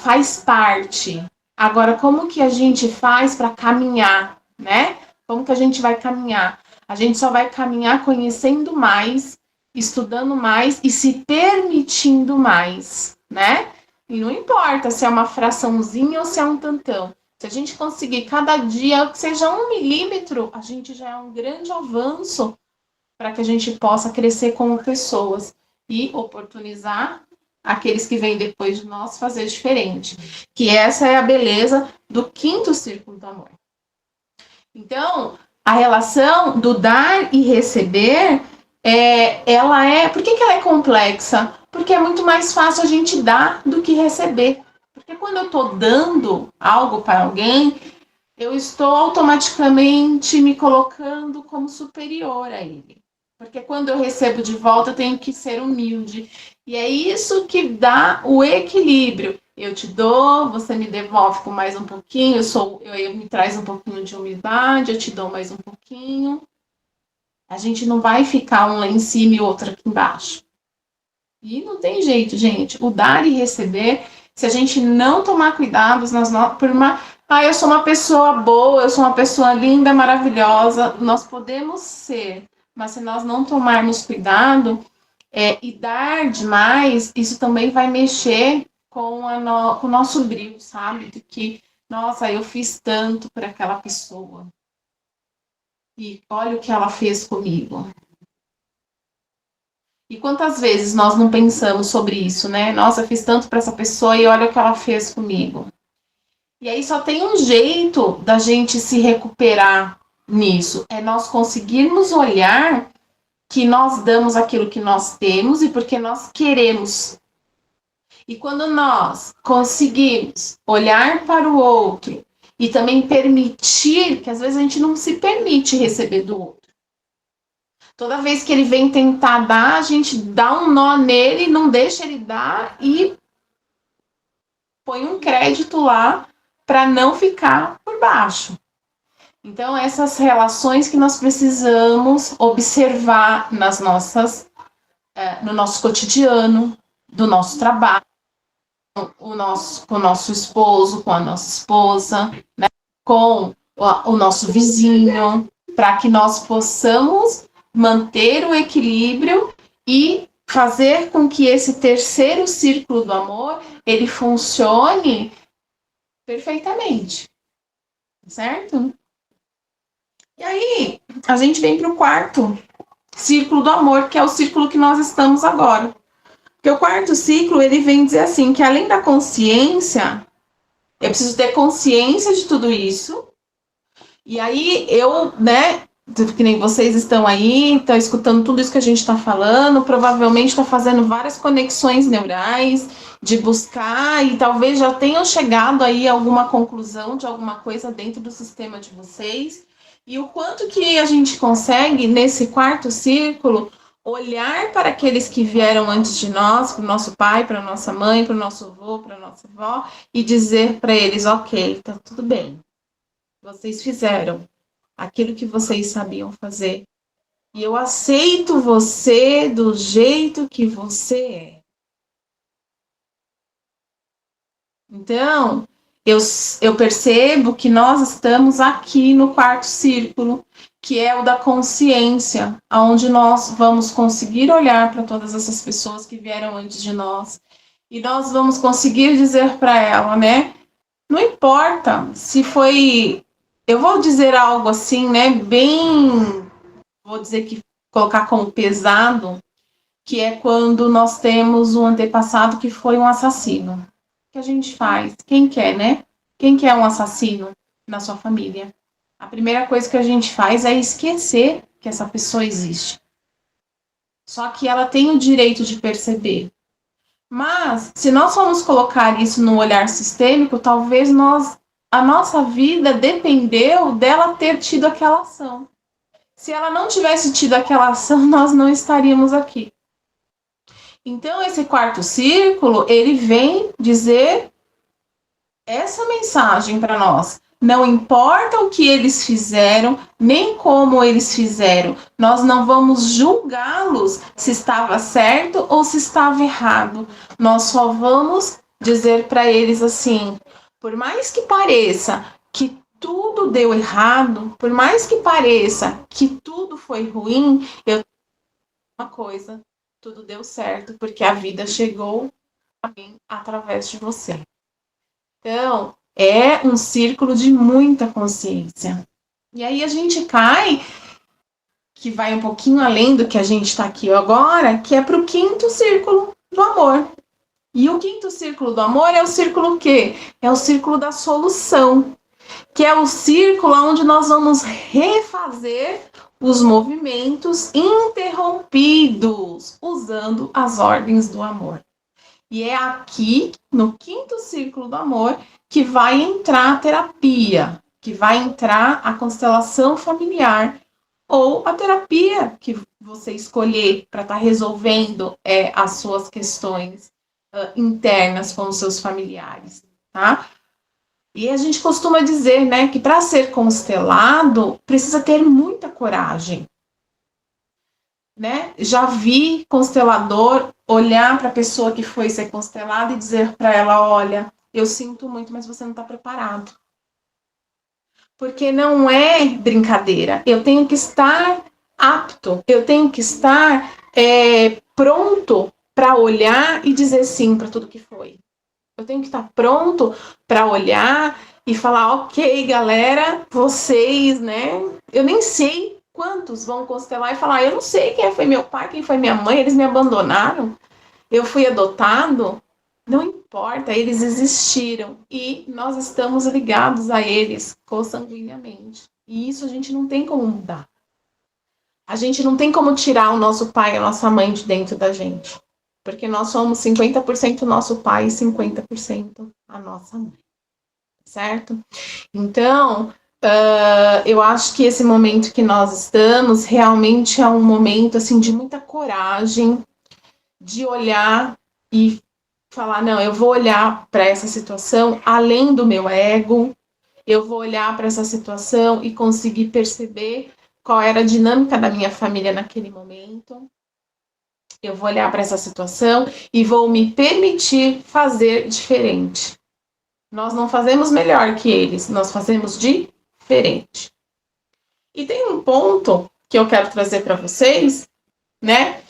faz parte. Agora, como que a gente faz para caminhar, né? Como que a gente vai caminhar? A gente só vai caminhar conhecendo mais, estudando mais e se permitindo mais, né? E não importa se é uma fraçãozinha ou se é um tantão. Se a gente conseguir cada dia, que seja 1 milímetro, a gente já é um grande avanço para que a gente possa crescer como pessoas e oportunizar aqueles que vêm depois de nós fazer diferente. Que essa é a beleza do 5º círculo do amor. Então, a relação do dar e receber, ela é... Por que ela é complexa? Porque é muito mais fácil a gente dar do que receber. Porque quando eu estou dando algo para alguém, eu estou automaticamente me colocando como superior a ele. Porque quando eu recebo de volta, eu tenho que ser humilde. E é isso que dá o equilíbrio. Eu te dou, você me devolve com mais um pouquinho, eu me traz um pouquinho de humildade, eu te dou mais um pouquinho. A gente não vai ficar um lá em cima e outro aqui embaixo. E não tem jeito, gente. O dar e receber, se a gente não tomar cuidado, eu sou uma pessoa boa, eu sou uma pessoa linda, maravilhosa, nós podemos ser, mas se nós não tomarmos cuidado e dar demais, isso também vai mexer com o nosso brilho, sabe? Que Nossa, eu fiz tanto para aquela pessoa. E olha o que ela fez comigo. E quantas vezes nós não pensamos sobre isso, né? Nossa, eu fiz tanto para essa pessoa e olha o que ela fez comigo. E aí só tem um jeito da gente se recuperar nisso. É nós conseguirmos olhar que nós damos aquilo que nós temos e porque nós queremos. E quando nós conseguimos olhar para o outro e também permitir, que às vezes a gente não se permite receber do outro. Toda vez que ele vem tentar dar, a gente dá um nó nele, não deixa ele dar e põe um crédito lá para não ficar por baixo. Então, essas relações que nós precisamos observar nas nossas, no nosso cotidiano, do nosso trabalho, com o nosso esposo, com a nossa esposa, né? Com o nosso vizinho, para que nós possamos manter o equilíbrio e fazer com que esse terceiro círculo do amor ele funcione perfeitamente, certo? E aí, a gente vem para o quarto círculo do amor, que é o círculo que nós estamos agora. Porque o quarto ciclo, ele vem dizer assim, que além da consciência, eu preciso ter consciência de tudo isso. E aí, né, que nem vocês estão aí, estão escutando tudo isso que a gente está falando, provavelmente está fazendo várias conexões neurais, de buscar, e talvez já tenham chegado aí a alguma conclusão de alguma coisa dentro do sistema de vocês. E o quanto que a gente consegue, nesse quarto círculo, olhar para aqueles que vieram antes de nós, para o nosso pai, para a nossa mãe, para o nosso avô, para a nossa avó, e dizer para eles, ok, tá tudo bem. Vocês fizeram aquilo que vocês sabiam fazer. E eu aceito você do jeito que você é. Então, eu percebo que nós estamos aqui no quarto círculo, que é o da consciência, onde nós vamos conseguir olhar para todas essas pessoas que vieram antes de nós. E nós vamos conseguir dizer para ela, né? Não importa se foi... Eu vou dizer algo assim, né? Bem... Vou dizer que colocar como pesado, que é quando nós temos um antepassado que foi um assassino. O que a gente faz? Quem quer, né? Quem quer um assassino na sua família? A primeira coisa que a gente faz é esquecer que essa pessoa existe. Só que ela tem o direito de perceber. Mas, se nós formos colocar isso no olhar sistêmico, talvez a nossa vida dependeu dela ter tido aquela ação. Se ela não tivesse tido aquela ação, nós não estaríamos aqui. Então, esse quarto círculo, ele vem dizer essa mensagem para nós. Não importa o que eles fizeram, nem como eles fizeram. Nós não vamos julgá-los se estava certo ou se estava errado. Nós só vamos dizer para eles assim, por mais que pareça que tudo deu errado, por mais que pareça que tudo foi ruim, eu uma coisa, tudo deu certo, porque a vida chegou a mim através de você. Então, é um círculo de muita consciência. E aí a gente cai, que vai um pouquinho além do que a gente está aqui agora, que é para o quinto círculo do amor. E o quinto círculo do amor é o círculo o quê? É o círculo da solução, que é o círculo onde nós vamos refazer os movimentos interrompidos, usando as ordens do amor. E é aqui, no quinto círculo do amor, que vai entrar a terapia, que vai entrar a constelação familiar, ou a terapia que você escolher para estar resolvendo as suas questões internas com os seus familiares, tá? E a gente costuma dizer, né, que para ser constelado, precisa ter muita coragem. Né? Já vi constelador olhar para a pessoa que foi ser constelada e dizer para ela, olha, eu sinto muito, mas você não está preparado. Porque não é brincadeira. Eu tenho que estar apto, eu tenho que estar pronto para olhar e dizer sim para tudo que foi. Eu tenho que estar pronto para olhar e falar, ok, galera, vocês, né? Eu nem sei quantos vão constelar e falar, eu não sei quem foi meu pai, quem foi minha mãe, eles me abandonaram, eu fui adotado. Não importa, eles existiram e nós estamos ligados a eles consanguineamente. E isso a gente não tem como mudar. A gente não tem como tirar o nosso pai e a nossa mãe de dentro da gente. Porque nós somos 50% nosso pai e 50% a nossa mãe. Certo? Então, eu acho que esse momento que nós estamos realmente é um momento assim, de muita coragem de olhar e falar, não, eu vou olhar para essa situação além do meu ego, eu vou olhar para essa situação e conseguir perceber qual era a dinâmica da minha família naquele momento. Eu vou olhar para essa situação e vou me permitir fazer diferente. Nós não fazemos melhor que eles, nós fazemos diferente. E tem um ponto que eu quero trazer para vocês, né?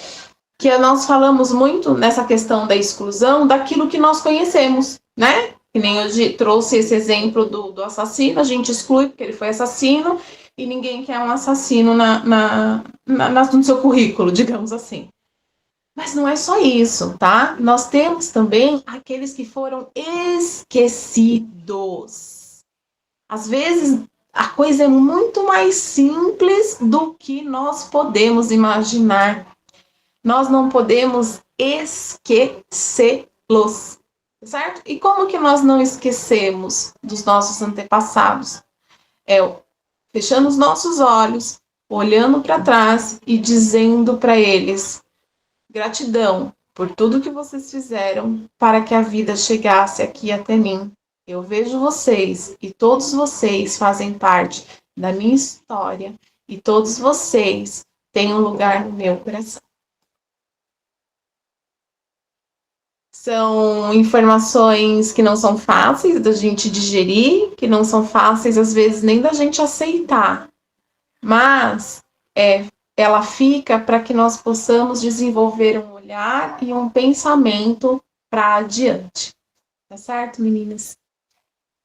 Que nós falamos muito nessa questão da exclusão daquilo que nós conhecemos, né? Que nem eu trouxe esse exemplo do assassino, a gente exclui porque ele foi assassino e ninguém quer um assassino no seu currículo, digamos assim. Mas não é só isso, tá? Nós temos também aqueles que foram esquecidos. Às vezes, a coisa é muito mais simples do que nós podemos imaginar. Nós não podemos esquecê-los, certo? E como que nós não esquecemos dos nossos antepassados? Fechando os nossos olhos, olhando para trás e dizendo para eles: gratidão por tudo que vocês fizeram para que a vida chegasse aqui até mim. Eu vejo vocês e todos vocês fazem parte da minha história e todos vocês têm um lugar no meu coração. São informações que não são fáceis da gente digerir, que não são fáceis, às vezes, nem da gente aceitar. Mas ela fica para que nós possamos desenvolver um olhar e um pensamento para adiante. Tá certo, meninas?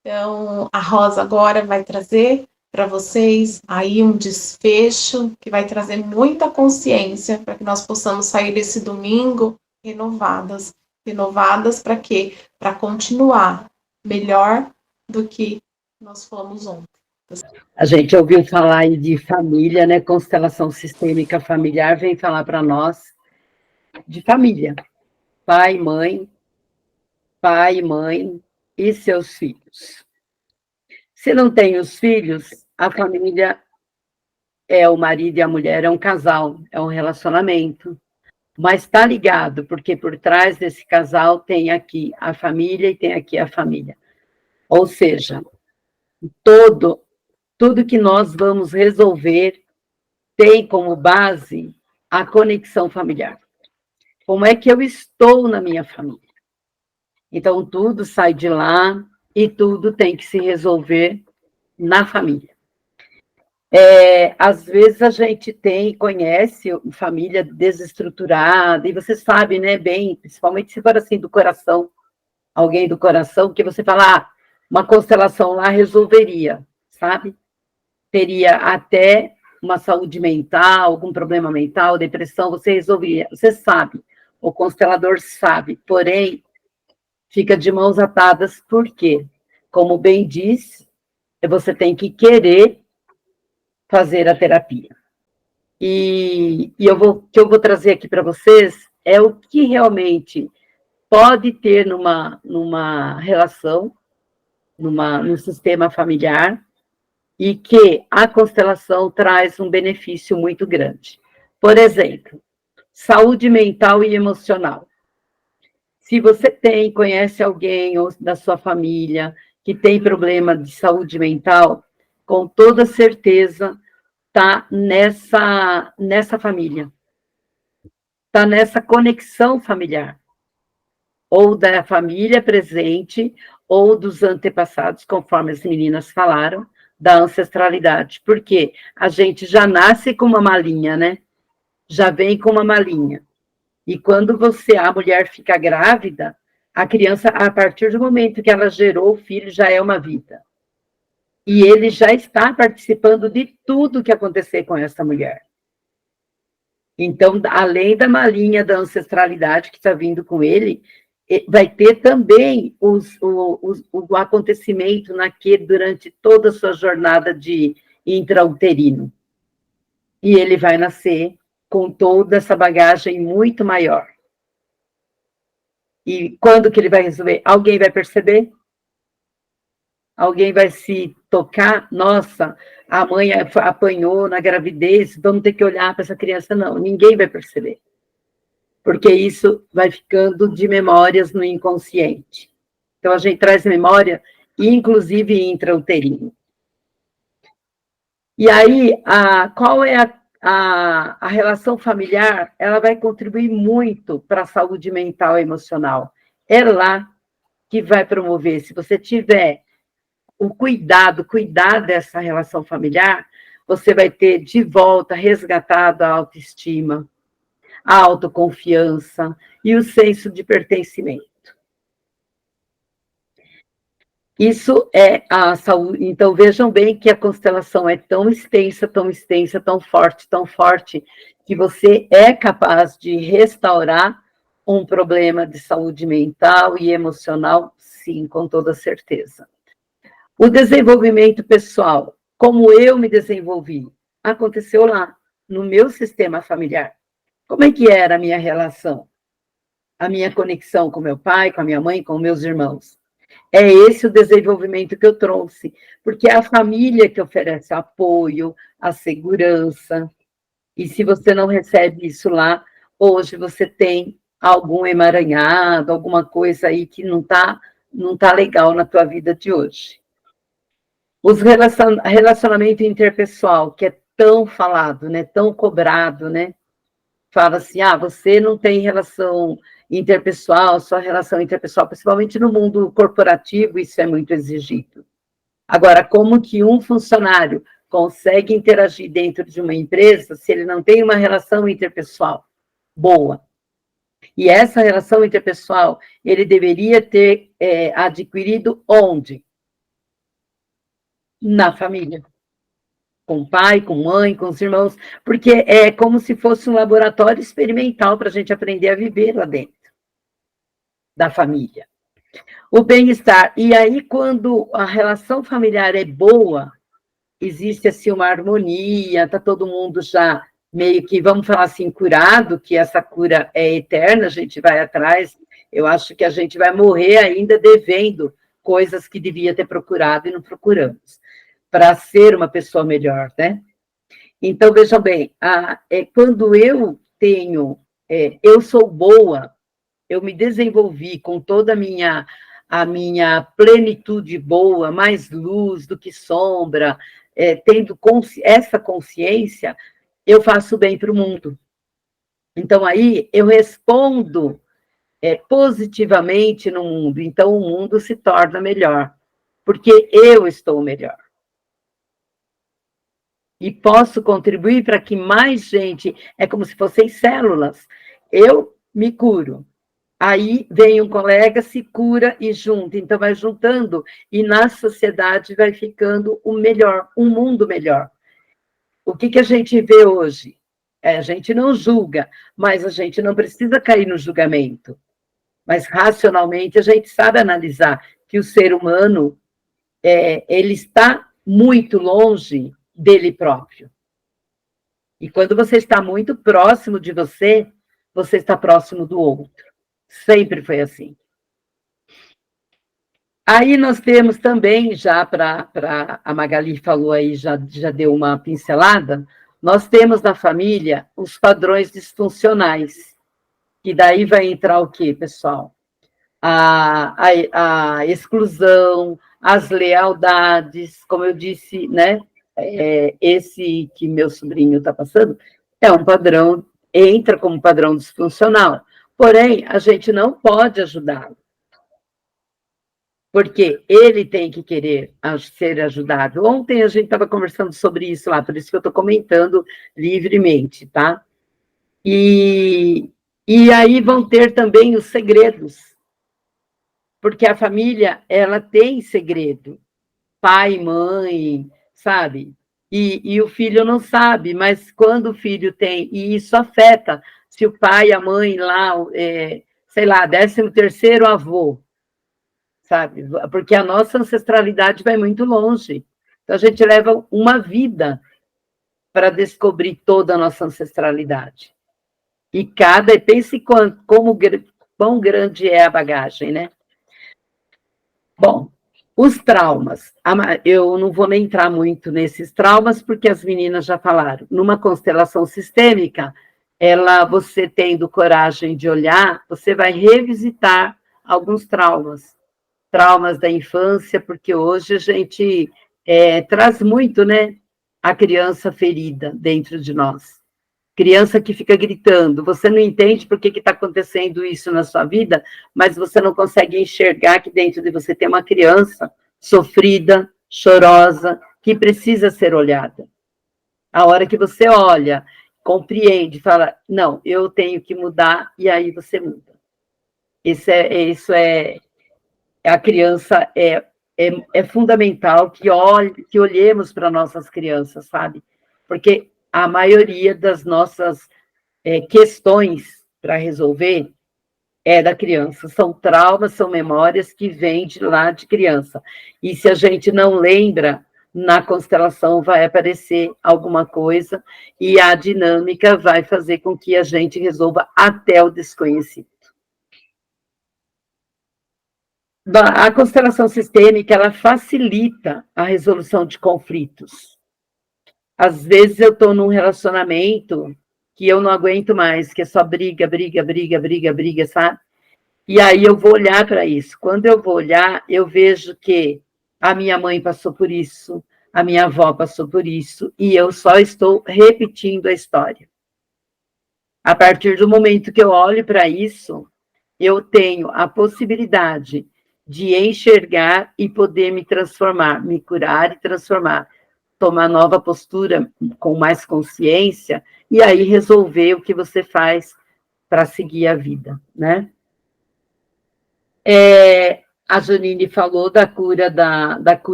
Então, a Rosa agora vai trazer para vocês aí um desfecho que vai trazer muita consciência para que nós possamos sair desse domingo renovadas. Renovadas para quê? Para continuar melhor do que nós fomos ontem. A gente ouviu falar aí de família, né? Constelação sistêmica familiar vem falar para nós de família. Pai, mãe e seus filhos. Se não tem os filhos, a família é o marido e a mulher, é um casal, é um relacionamento. Mas está ligado, porque por trás desse casal tem aqui a família e tem aqui a família. Ou seja, tudo que nós vamos resolver tem como base a conexão familiar. Como é que eu estou na minha família? Então, tudo sai de lá e tudo tem que se resolver na família. Às vezes a gente conhece família desestruturada, e você sabe, né, bem, principalmente se for assim do coração, alguém do coração, que você fala, uma constelação lá resolveria, sabe? Teria até uma saúde mental, algum problema mental, depressão, você resolveria, você sabe, o constelador sabe, porém, fica de mãos atadas, por quê? Como bem disse, você tem que querer fazer a terapia. E o que eu vou trazer aqui para vocês é o que realmente pode ter numa relação, num sistema familiar, e que a constelação traz um benefício muito grande. Por exemplo, saúde mental e emocional. Se você conhece alguém ou da sua família que tem problema de saúde mental, com toda certeza está nessa família, está nessa conexão familiar, ou da família presente, ou dos antepassados, conforme as meninas falaram, da ancestralidade, porque a gente já nasce com uma malinha, né? Já vem com uma malinha. E quando a mulher fica grávida, a criança, a partir do momento que ela gerou o filho, já é uma vida. E ele já está participando de tudo que acontecer com essa mulher. Então, além da malinha da ancestralidade que está vindo com ele, vai ter também o acontecimento durante toda a sua jornada de intrauterino. E ele vai nascer com toda essa bagagem muito maior. E quando que ele vai resolver? Alguém vai perceber? Alguém vai se tocar? Nossa, a mãe apanhou na gravidez, vamos ter que olhar para essa criança. Não, ninguém vai perceber. Porque isso vai ficando de memórias no inconsciente. Então, a gente traz memória, inclusive intrauterino. E aí, qual é a relação familiar? Ela vai contribuir muito para a saúde mental e emocional. É lá que vai promover. Se você tiver o cuidar dessa relação familiar, você vai ter de volta resgatado a autoestima, a autoconfiança e o senso de pertencimento. Isso é a saúde. Então, vejam bem que a constelação é tão extensa, tão forte, que você é capaz de restaurar um problema de saúde mental e emocional, sim, com toda certeza. O desenvolvimento pessoal, como eu me desenvolvi, aconteceu lá, no meu sistema familiar. Como é que era a minha relação? A minha conexão com meu pai, com a minha mãe, com meus irmãos? É esse o desenvolvimento que eu trouxe, porque é a família que oferece apoio, a segurança, e se você não recebe isso lá, hoje você tem algum emaranhado, alguma coisa aí que não tá legal na tua vida de hoje. Os relacionamento interpessoal, que é tão falado, né, tão cobrado, né? Fala assim, você não tem relação interpessoal, sua relação interpessoal, principalmente no mundo corporativo, isso é muito exigido. Agora, como que um funcionário consegue interagir dentro de uma empresa se ele não tem uma relação interpessoal boa? E essa relação interpessoal, ele deveria ter adquirido onde? Na família. Com o pai, com a mãe, com os irmãos, porque é como se fosse um laboratório experimental para a gente aprender a viver lá dentro da família. O bem-estar. E aí, quando a relação familiar é boa, existe assim uma harmonia, está todo mundo já meio que, vamos falar assim, curado, que essa cura é eterna, a gente vai atrás. Eu acho que a gente vai morrer ainda devendo coisas que devia ter procurado e não procuramos, para ser uma pessoa melhor, né? Então, vejam bem, quando eu eu sou boa, eu me desenvolvi com toda a minha plenitude boa, mais luz do que sombra, tendo essa consciência, eu faço bem para o mundo. Então, aí, eu respondo positivamente no mundo, então o mundo se torna melhor, porque eu estou melhor. E posso contribuir para que mais gente, é como se fossem células, eu me curo, aí vem um colega, se cura e junta, então vai juntando, e na sociedade vai ficando o melhor, um mundo melhor. O que a gente vê hoje? A gente não julga, mas a gente não precisa cair no julgamento. Mas racionalmente a gente sabe analisar que o ser humano, ele está muito longe dele próprio. E quando você está muito próximo de você, você está próximo do outro. Sempre foi assim. Aí nós temos também, já a Magali falou aí, já deu uma pincelada, nós temos na família os padrões disfuncionais, que daí vai entrar o quê, pessoal? A exclusão, as lealdades, como eu disse, né? Esse que meu sobrinho está passando é um padrão, entra como padrão disfuncional. Porém, a gente não pode ajudá-lo, porque ele tem que querer ser ajudado. Ontem a gente estava conversando sobre isso lá, por isso que eu estou comentando livremente, tá? E aí vão ter também os segredos, porque a família, ela tem segredo. pai, mãe, sabe? E o filho não sabe, mas quando o filho tem, e isso afeta, se o pai, a mãe lá, sei lá, 13º avô, sabe? Porque a nossa ancestralidade vai muito longe. Então, a gente leva uma vida para descobrir toda a nossa ancestralidade. E pense quão grande é a bagagem, né? Bom, os traumas. Eu não vou nem entrar muito nesses traumas, porque as meninas já falaram. Numa constelação sistêmica, você tendo coragem de olhar, você vai revisitar alguns traumas. Traumas da infância, porque hoje a gente traz muito, né? A criança ferida dentro de nós. Criança que fica gritando, você não entende por que está acontecendo isso na sua vida, mas você não consegue enxergar que dentro de você tem uma criança sofrida, chorosa, que precisa ser olhada. A hora que você olha, compreende, fala, não, eu tenho que mudar, e aí você muda. A criança é fundamental que olhemos para nossas crianças, sabe? Porque a maioria das nossas questões para resolver é da criança. São traumas, são memórias que vêm de lá de criança. E se a gente não lembra, na constelação vai aparecer alguma coisa e a dinâmica vai fazer com que a gente resolva até o desconhecido. A constelação sistêmica, ela facilita a resolução de conflitos. Às vezes eu estou num relacionamento que eu não aguento mais, que é só briga, sabe? E aí eu vou olhar para isso. Quando eu vou olhar, eu vejo que a minha mãe passou por isso, a minha avó passou por isso, e eu só estou repetindo a história. A partir do momento que eu olho para isso, eu tenho a possibilidade de enxergar e poder me transformar, me curar e transformar, tomar nova postura com mais consciência, e aí resolver o que você faz para seguir a vida, né? A Janine falou da cura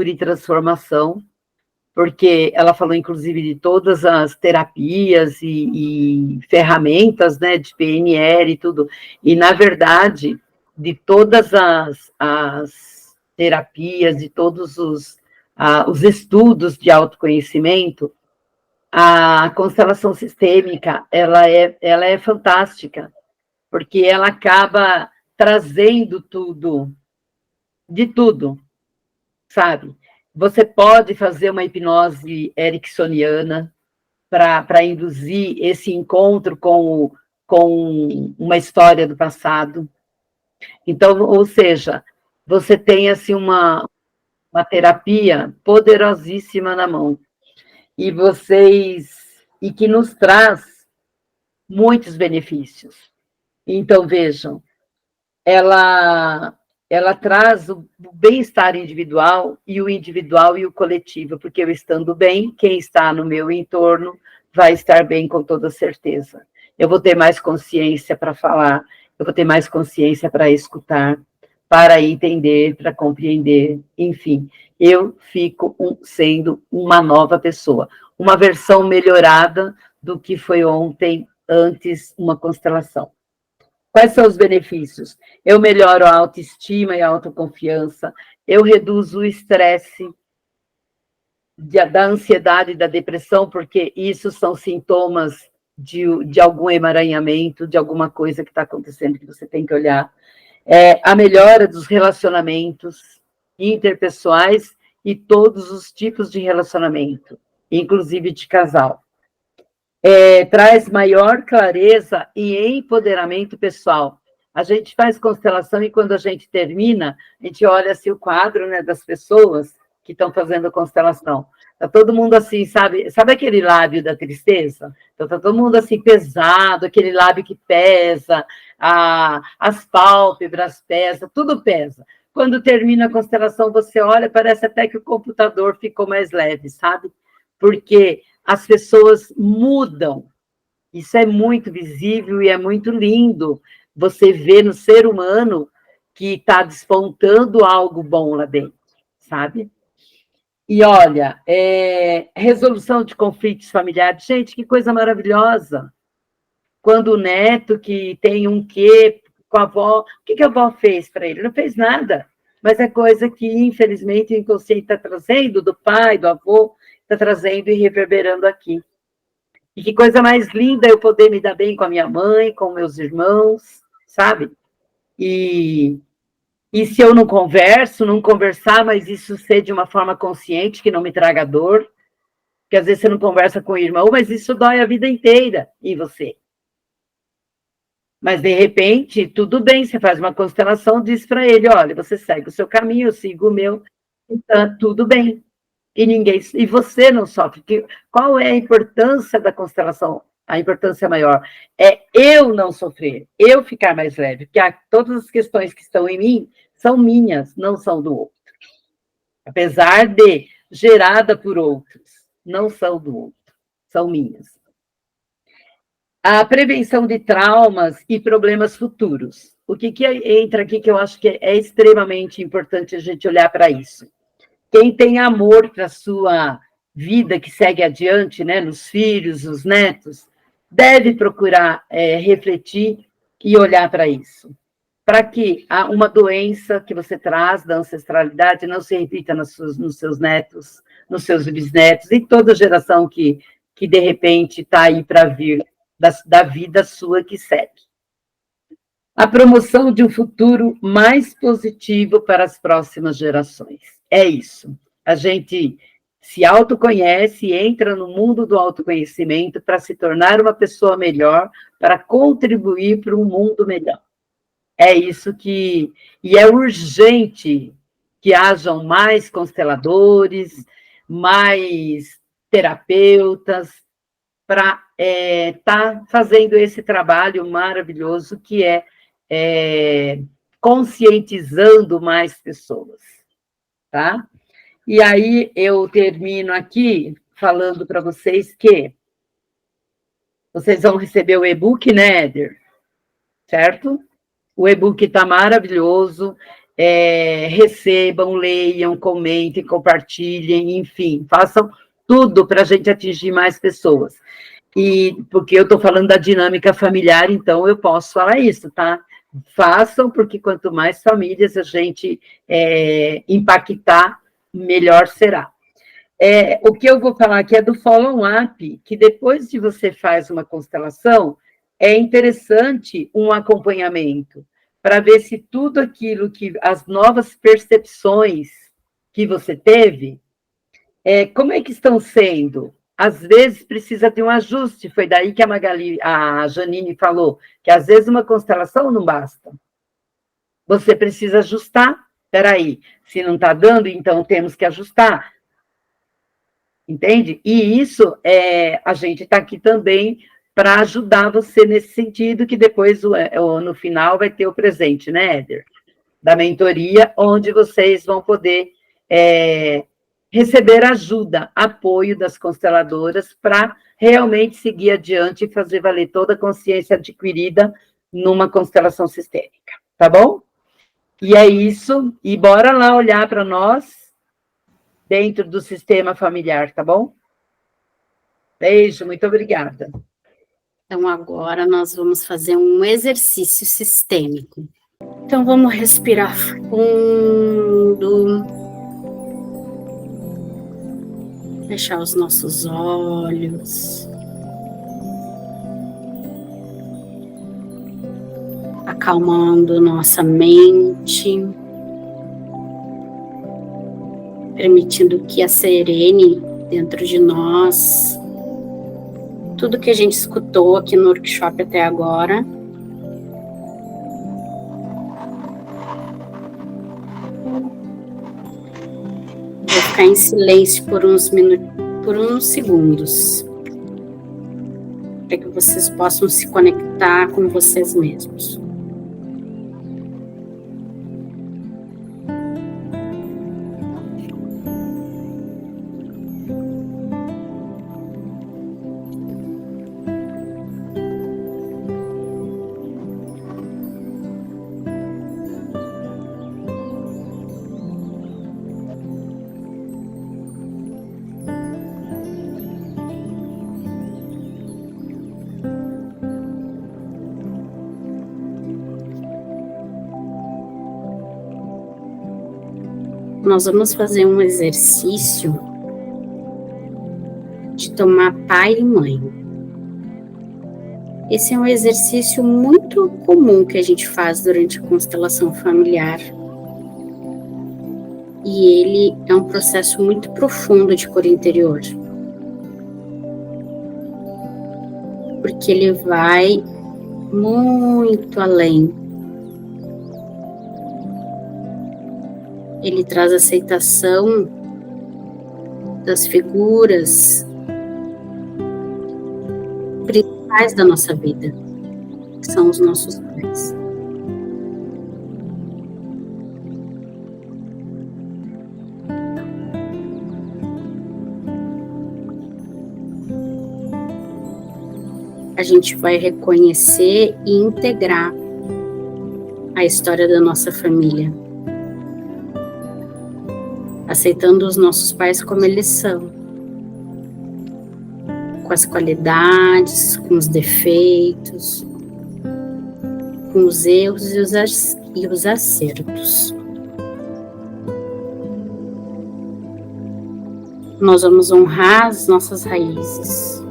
e transformação, porque ela falou, inclusive, de todas as terapias e ferramentas, né, de PNL e tudo, e, na verdade, de todas as terapias, de todos os estudos de autoconhecimento, a constelação sistêmica, ela é fantástica, porque ela acaba trazendo de tudo, sabe? Você pode fazer uma hipnose ericksoniana para induzir esse encontro com uma história do passado. Então, ou seja, você tem assim uma terapia poderosíssima na mão. E que nos traz muitos benefícios. Então, vejam, ela traz o bem-estar individual e o coletivo, porque eu estando bem, quem está no meu entorno vai estar bem com toda certeza. Eu vou ter mais consciência para falar, eu vou ter mais consciência para escutar, para entender, para compreender, enfim, eu fico sendo uma nova pessoa, uma versão melhorada do que foi ontem, antes uma constelação. Quais são os benefícios? Eu melhoro a autoestima e a autoconfiança, eu reduzo o estresse, da ansiedade e da depressão, porque isso são sintomas de algum emaranhamento, de alguma coisa que está acontecendo que você tem que olhar. A melhora dos relacionamentos interpessoais e todos os tipos de relacionamento, inclusive de casal. Traz maior clareza e empoderamento pessoal. A gente faz constelação e quando a gente termina, a gente olha assim, o quadro, né, das pessoas que estão fazendo a constelação. Está todo mundo assim, sabe aquele lábio da tristeza? Então, está todo mundo assim pesado, aquele lábio que pesa, as pálpebras pesam, tudo pesa. Quando termina a constelação, você olha, parece até que o computador ficou mais leve, sabe? Porque as pessoas mudam. Isso é muito visível e é muito lindo. Você vê no ser humano que está despontando algo bom lá dentro, sabe? E olha, resolução de conflitos familiares, gente, que coisa maravilhosa. Quando o neto que tem um quê com a avó, o que a avó fez para ele? Não fez nada, mas é coisa que, infelizmente, o inconsciente está trazendo do pai, do avô, está trazendo e reverberando aqui. E que coisa mais linda eu poder me dar bem com a minha mãe, com meus irmãos, sabe? E se eu não converso, não conversar, mas isso ser de uma forma consciente, que não me traga dor, porque às vezes você não conversa com o irmão, mas isso dói a vida inteira em você. Mas, de repente, tudo bem, você faz uma constelação, diz para ele, olha, você segue o seu caminho, eu sigo o meu, então, tudo bem. E você não sofre. Qual é a importância da constelação? A importância maior é eu não sofrer, eu ficar mais leve, porque todas as questões que estão em mim são minhas, não são do outro. Apesar de gerada por outros, não são do outro, são minhas. A prevenção de traumas e problemas futuros. O que entra aqui que eu acho que é extremamente importante a gente olhar para isso? Quem tem amor para a sua vida que segue adiante, né, nos filhos, nos netos, deve procurar refletir e olhar para isso. Para que uma doença que você traz da ancestralidade não se repita nos seus netos, nos seus bisnetos, e toda geração que de repente está aí para vir da vida sua que segue. A promoção de um futuro mais positivo para as próximas gerações. É isso. A gente se autoconhece, entra no mundo do autoconhecimento para se tornar uma pessoa melhor, para contribuir para um mundo melhor. É isso que... E é urgente que hajam mais consteladores, mais terapeutas, para estar fazendo esse trabalho maravilhoso que conscientizando mais pessoas, tá? E aí eu termino aqui falando para vocês que vocês vão receber o e-book, né, Éder? Certo? O e-book está maravilhoso. Recebam, leiam, comentem, compartilhem, enfim, façam tudo para a gente atingir mais pessoas. E porque eu estou falando da dinâmica familiar, então eu posso falar isso, tá? Façam, porque quanto mais famílias a gente impactar, melhor será. O que eu vou falar aqui é do follow-up, que depois de você faz uma constelação, é interessante um acompanhamento, para ver se tudo aquilo as novas percepções que você teve, como é que estão sendo? Às vezes precisa ter um ajuste, foi daí que a Janine falou, que às vezes uma constelação não basta. Você precisa ajustar, peraí, se não está dando, então temos que ajustar. Entende? E isso, a gente está aqui também para ajudar você nesse sentido, que depois, no final, vai ter o presente, né, Éder? Da mentoria, onde vocês vão poder receber ajuda, apoio das consteladoras para realmente seguir adiante e fazer valer toda a consciência adquirida numa constelação sistêmica, tá bom? E é isso, e bora lá olhar para nós dentro do sistema familiar, tá bom? Beijo, muito obrigada. Então, agora nós vamos fazer um exercício sistêmico. Então, vamos respirar fundo. Fechar os nossos olhos. Acalmando nossa mente. Permitindo que a serene dentro de nós tudo que a gente escutou aqui no workshop até agora. Vou ficar em silêncio por uns segundos, para que vocês possam se conectar com vocês mesmos. nós vamos fazer um exercício de tomar pai e mãe. Esse é um exercício muito comum que a gente faz durante a constelação familiar. E ele é um processo muito profundo de cura interior. Porque ele vai muito além. Ele traz aceitação das figuras principais da nossa vida, que são os nossos pais. A gente vai reconhecer e integrar a história da nossa família, aceitando os nossos pais como eles são, com as qualidades, com os defeitos, com os erros e os acertos. Nós vamos honrar as nossas raízes,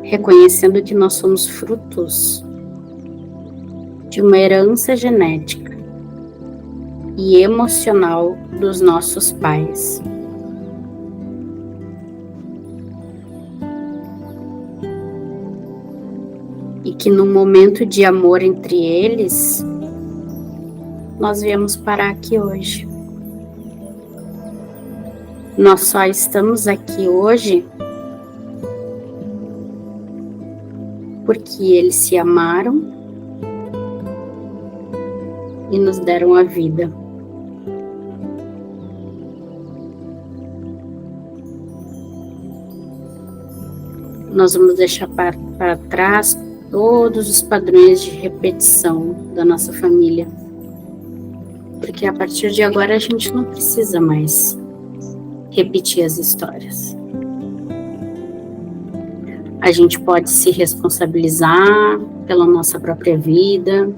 reconhecendo que nós somos frutos de uma herança genética e emocional dos nossos pais. E que no momento de amor entre eles, nós viemos parar aqui hoje. Nós só estamos aqui hoje porque eles se amaram e nos deram a vida. Nós vamos deixar para trás todos os padrões de repetição da nossa família, porque a partir de agora a gente não precisa mais repetir as histórias. A gente pode se responsabilizar pela nossa própria vida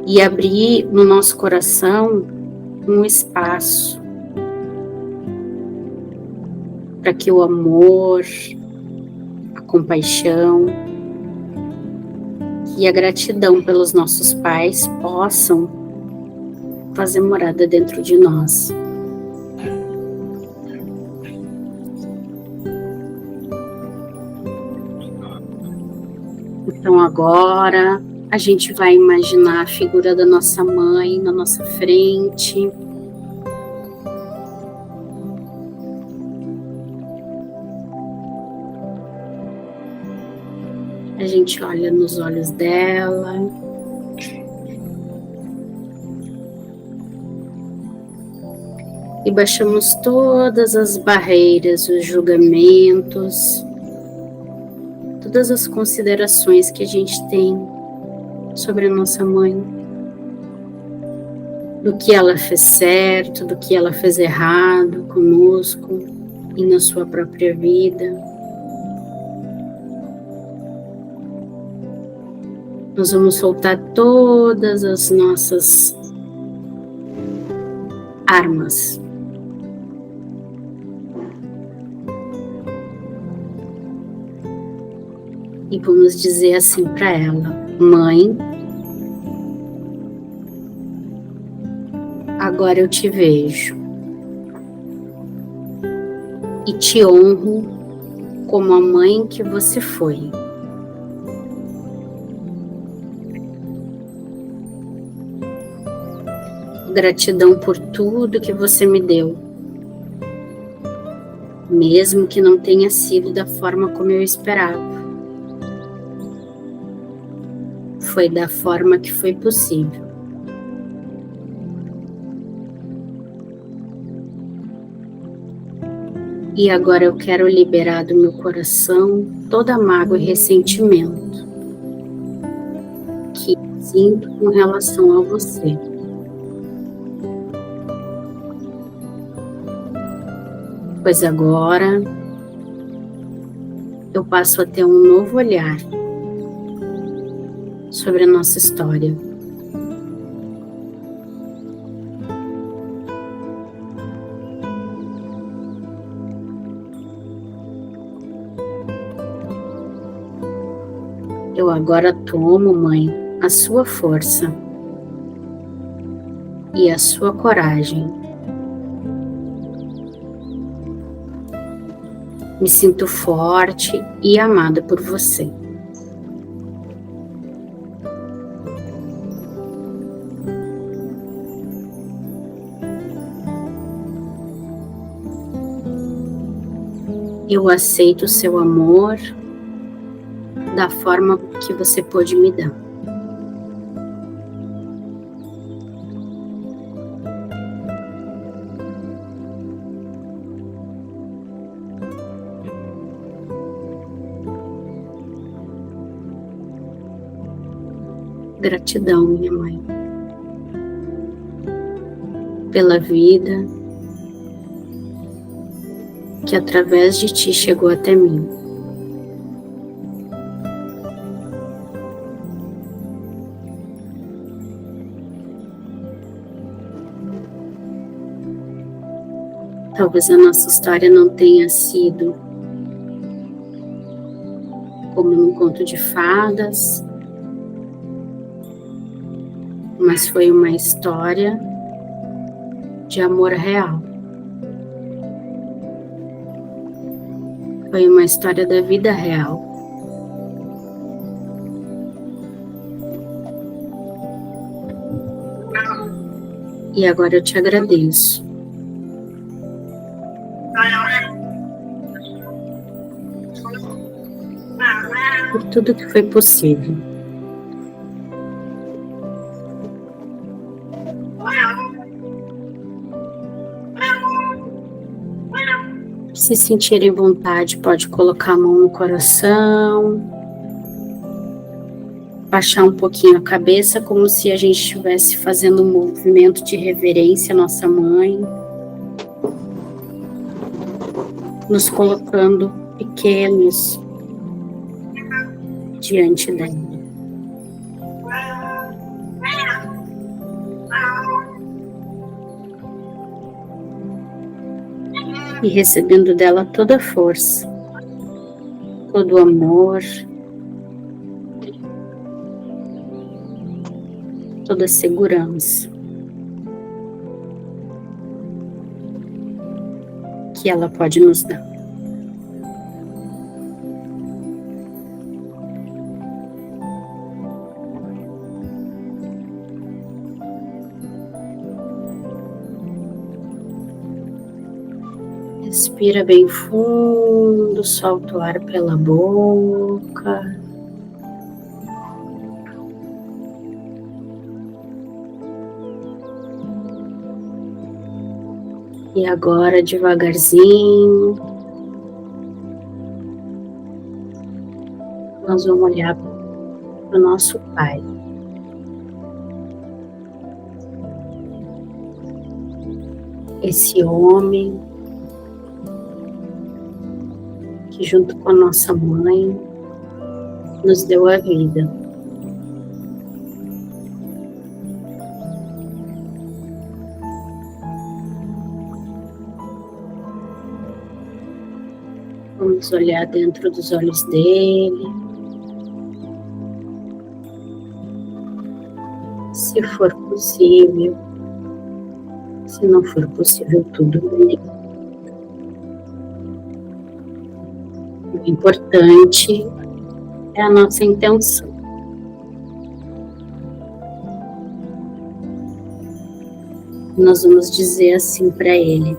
e abrir no nosso coração um espaço para que o amor, a compaixão e a gratidão pelos nossos pais possam fazer morada dentro de nós. Então agora a gente vai imaginar a figura da nossa mãe na nossa frente. A gente olha nos olhos dela. E baixamos todas as barreiras, os julgamentos, todas as considerações que a gente tem sobre a nossa mãe, do que ela fez certo, do que ela fez errado conosco e na sua própria vida. Nós vamos soltar todas as nossas armas. E vamos dizer assim para ela: mãe, agora eu te vejo e te honro como a mãe que você foi. Gratidão por tudo que você me deu, mesmo que não tenha sido da forma como eu esperava. Foi da forma que foi possível. E agora eu quero liberar do meu coração toda a mágoa e ressentimento que sinto com relação a você. Pois agora eu passo a ter um novo olhar sobre a nossa história. Eu agora tomo, Mãe, a sua força e a sua coragem. Me sinto forte e amada por você. Eu aceito o seu amor da forma que você pôde me dar. Gratidão, minha mãe, pela vida que através de ti chegou até mim. Talvez a nossa história não tenha sido como num conto de fadas, mas foi uma história de amor real. Foi uma história da vida real. E agora eu te agradeço. Por tudo que foi possível. Se sentirem vontade, pode colocar a mão no coração, baixar um pouquinho a cabeça, como se a gente estivesse fazendo um movimento de reverência à nossa mãe, nos colocando pequenos diante dela. E recebendo dela toda a força, todo o amor, toda a segurança que ela pode nos dar. Respira bem fundo, solta o ar pela boca. E agora, devagarzinho, nós vamos olhar para o nosso Pai. Esse homem que junto com a nossa mãe nos deu a vida. Vamos olhar dentro dos olhos dele. Se for possível, se não for possível, tudo bem. O importante é a nossa intenção. Nós vamos dizer assim para ele: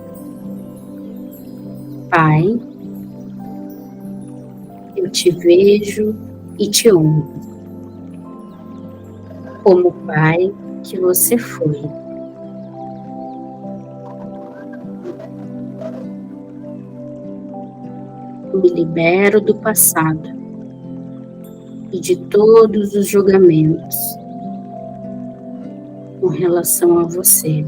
Pai, eu te vejo e te honro como pai que você foi. Me libero do passado e de todos os julgamentos com relação a você,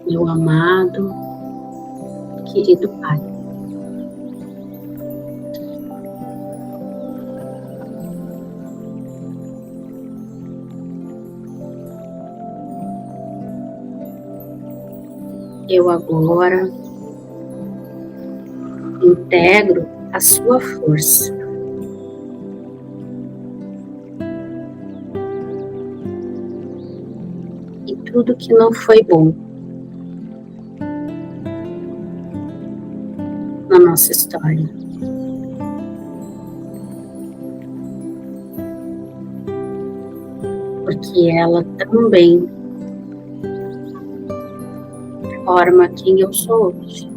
meu amado, querido Pai. Eu agora integro a sua força. E tudo que não foi bom na nossa história. Porque ela também forma quem eu sou hoje.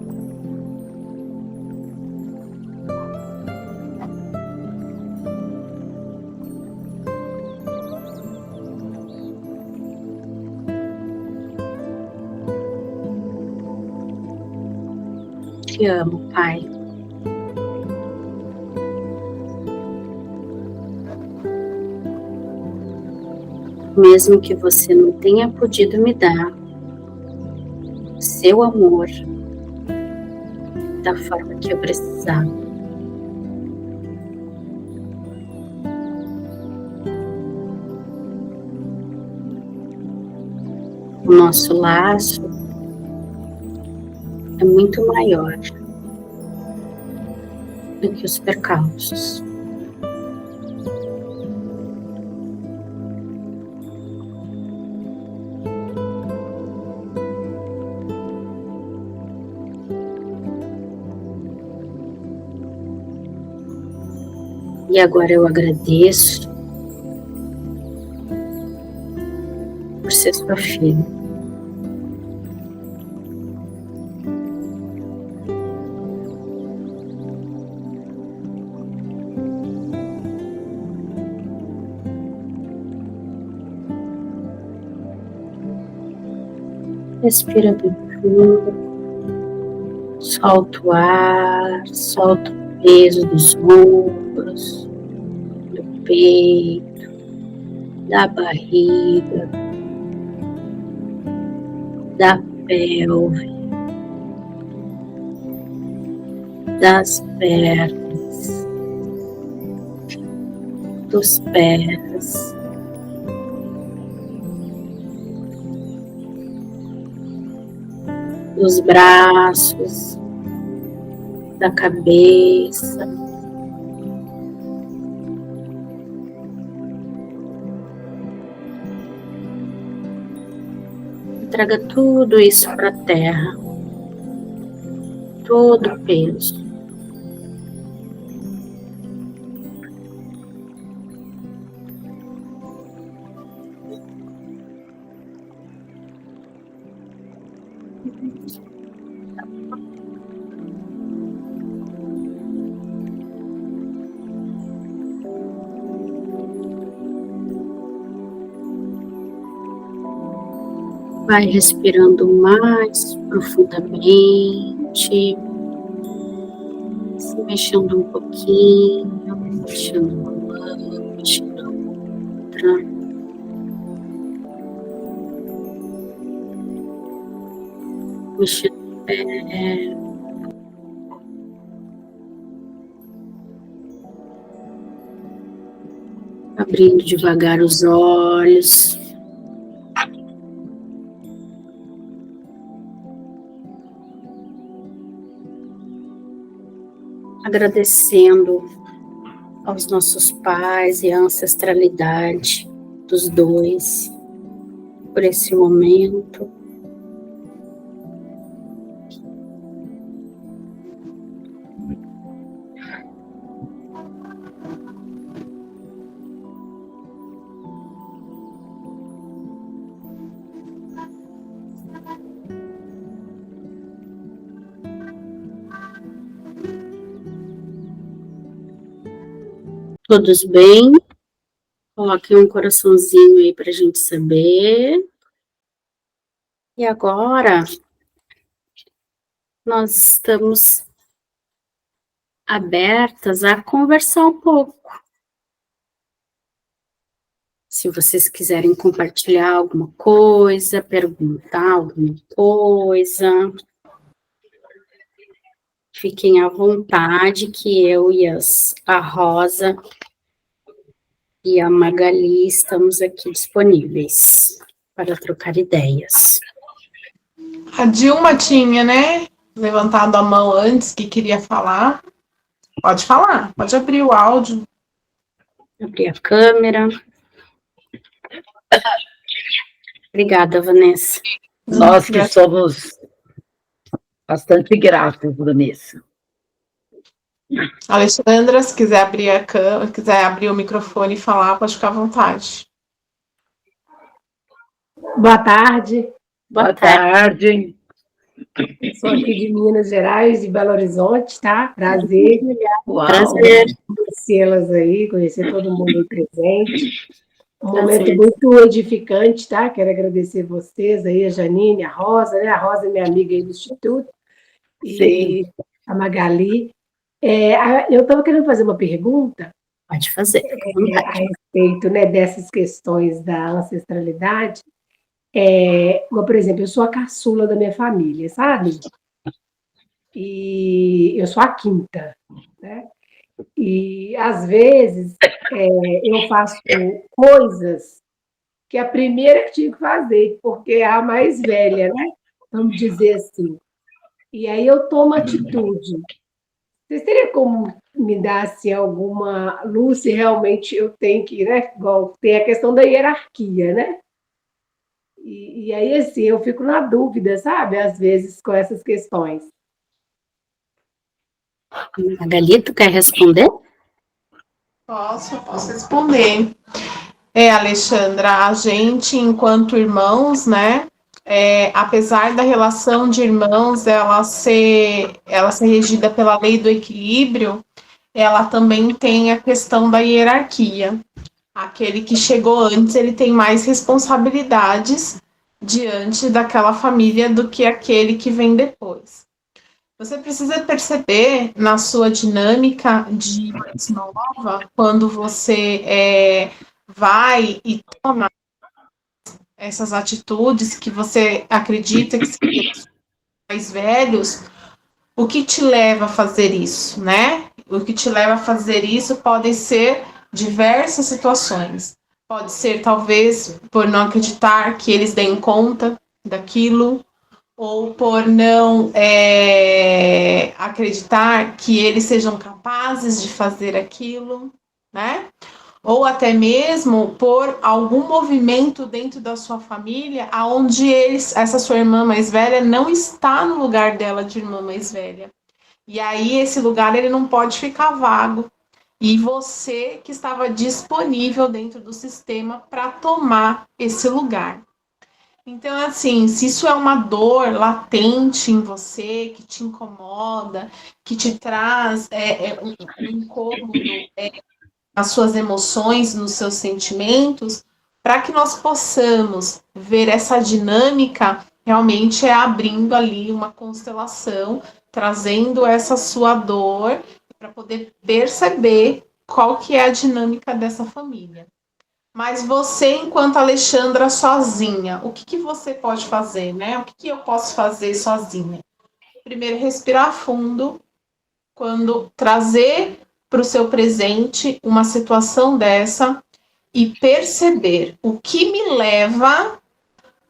Te amo, Pai. Mesmo que você não tenha podido me dar seu amor da forma que eu precisava. O nosso laço é muito maior do que os percalços. E agora eu agradeço por ser sua filha. Respira bem fundo, solta o ar, solta o peso dos ombros, do peito, da barriga, da pelve, das pernas, dos pés, dos braços, da cabeça, traga tudo isso para a terra, todo o peso. Vai respirando mais profundamente, se mexendo um pouquinho, mexendo uma mão, mexendo a outra. Mexendo o pé. Abrindo devagar os olhos. Agradecendo aos nossos pais e à ancestralidade dos dois por esse momento. Todos bem? Coloquem um coraçãozinho aí para a gente saber. E agora, nós estamos abertas a conversar um pouco. Se vocês quiserem compartilhar alguma coisa, perguntar alguma coisa, fiquem à vontade, que eu e a Rosa e a Magali estamos aqui disponíveis para trocar ideias. A Dilma tinha, né, levantado a mão antes que queria falar. Pode falar, pode abrir o áudio. Abrir a câmera. Obrigada, Vanessa. Nós que somos bastante gratos, Vanessa. Alexandra, se quiser abrir a câmera, quiser abrir o microfone e falar, pode ficar à vontade. Boa tarde. Boa tarde. Sou aqui de Minas Gerais, de Belo Horizonte, tá? Prazer. Uau. Prazer. Conhecê-las aí, conhecer todo mundo aí presente. Um Prazer. momento muito edificante, tá? Quero agradecer vocês aí, a Janine, a Rosa, né? A Rosa é minha amiga aí do Instituto. E Sim. a Magali. Eu estava querendo fazer uma pergunta Pode fazer. a respeito, né, dessas questões da ancestralidade. Por exemplo, eu sou a caçula da minha família, sabe? E eu sou a quinta, né? E, às vezes, eu faço coisas que a primeira que tinha que fazer, porque é a mais velha, né? Vamos dizer assim. E aí eu tomo atitude. Vocês teriam como me dar assim, alguma luz se realmente eu tenho que, né? Igual tem a questão da hierarquia, né? E aí, assim, eu fico na dúvida, sabe? Às vezes, com essas questões. Magali, tu quer responder? Posso responder. Alexandra, a gente, enquanto irmãos, né? Apesar da relação de irmãos ela ser regida pela lei do equilíbrio, ela também tem a questão da hierarquia. Aquele que chegou antes, ele tem mais responsabilidades diante daquela família do que aquele que vem depois. Você precisa perceber na sua dinâmica de mais nova, quando você vai e toma essas atitudes que você acredita que são mais velhos, o que te leva a fazer isso, né? O que te leva a fazer isso podem ser diversas situações. Pode ser, talvez, por não acreditar que eles deem conta daquilo, ou por não acreditar que eles sejam capazes de fazer aquilo, né? Ou até mesmo por algum movimento dentro da sua família, aonde essa sua irmã mais velha não está no lugar dela de irmã mais velha. E aí esse lugar ele não pode ficar vago. E você que estava disponível dentro do sistema para tomar esse lugar. Então, assim, se isso é uma dor latente em você, que te incomoda, que te traz um incômodo nas suas emoções, nos seus sentimentos, para que nós possamos ver essa dinâmica, realmente é abrindo ali uma constelação, trazendo essa sua dor, para poder perceber qual que é a dinâmica dessa família. Mas você, enquanto Alexandra, sozinha, o que você pode fazer, né? O que eu posso fazer sozinha? Primeiro, respirar fundo, quando trazer para o seu presente uma situação dessa e perceber o que me leva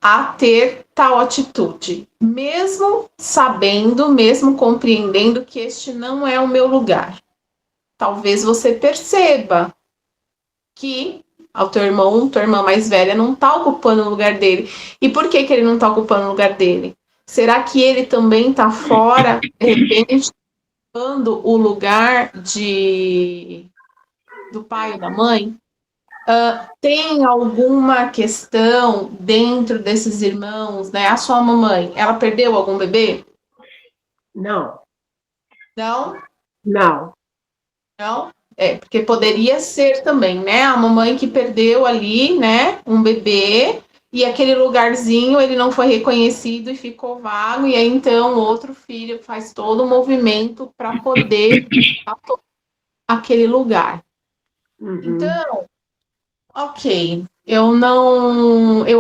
a ter tal atitude, mesmo sabendo, mesmo compreendendo que este não é o meu lugar. Talvez você perceba que o teu irmão, tua irmã mais velha não está ocupando o lugar dele. E por que ele não está ocupando o lugar dele? Será que ele também está fora, de repente, ocupando o lugar do pai ou da mãe? Tem alguma questão dentro desses irmãos, né? A sua mamãe, ela perdeu algum bebê? Não. Não? Não. Não? Porque poderia ser também, né? A mamãe que perdeu ali, né? Um bebê, e aquele lugarzinho ele não foi reconhecido e ficou vago, e aí então o outro filho faz todo o movimento para poder aquele lugar. Uhum. Então, ok, eu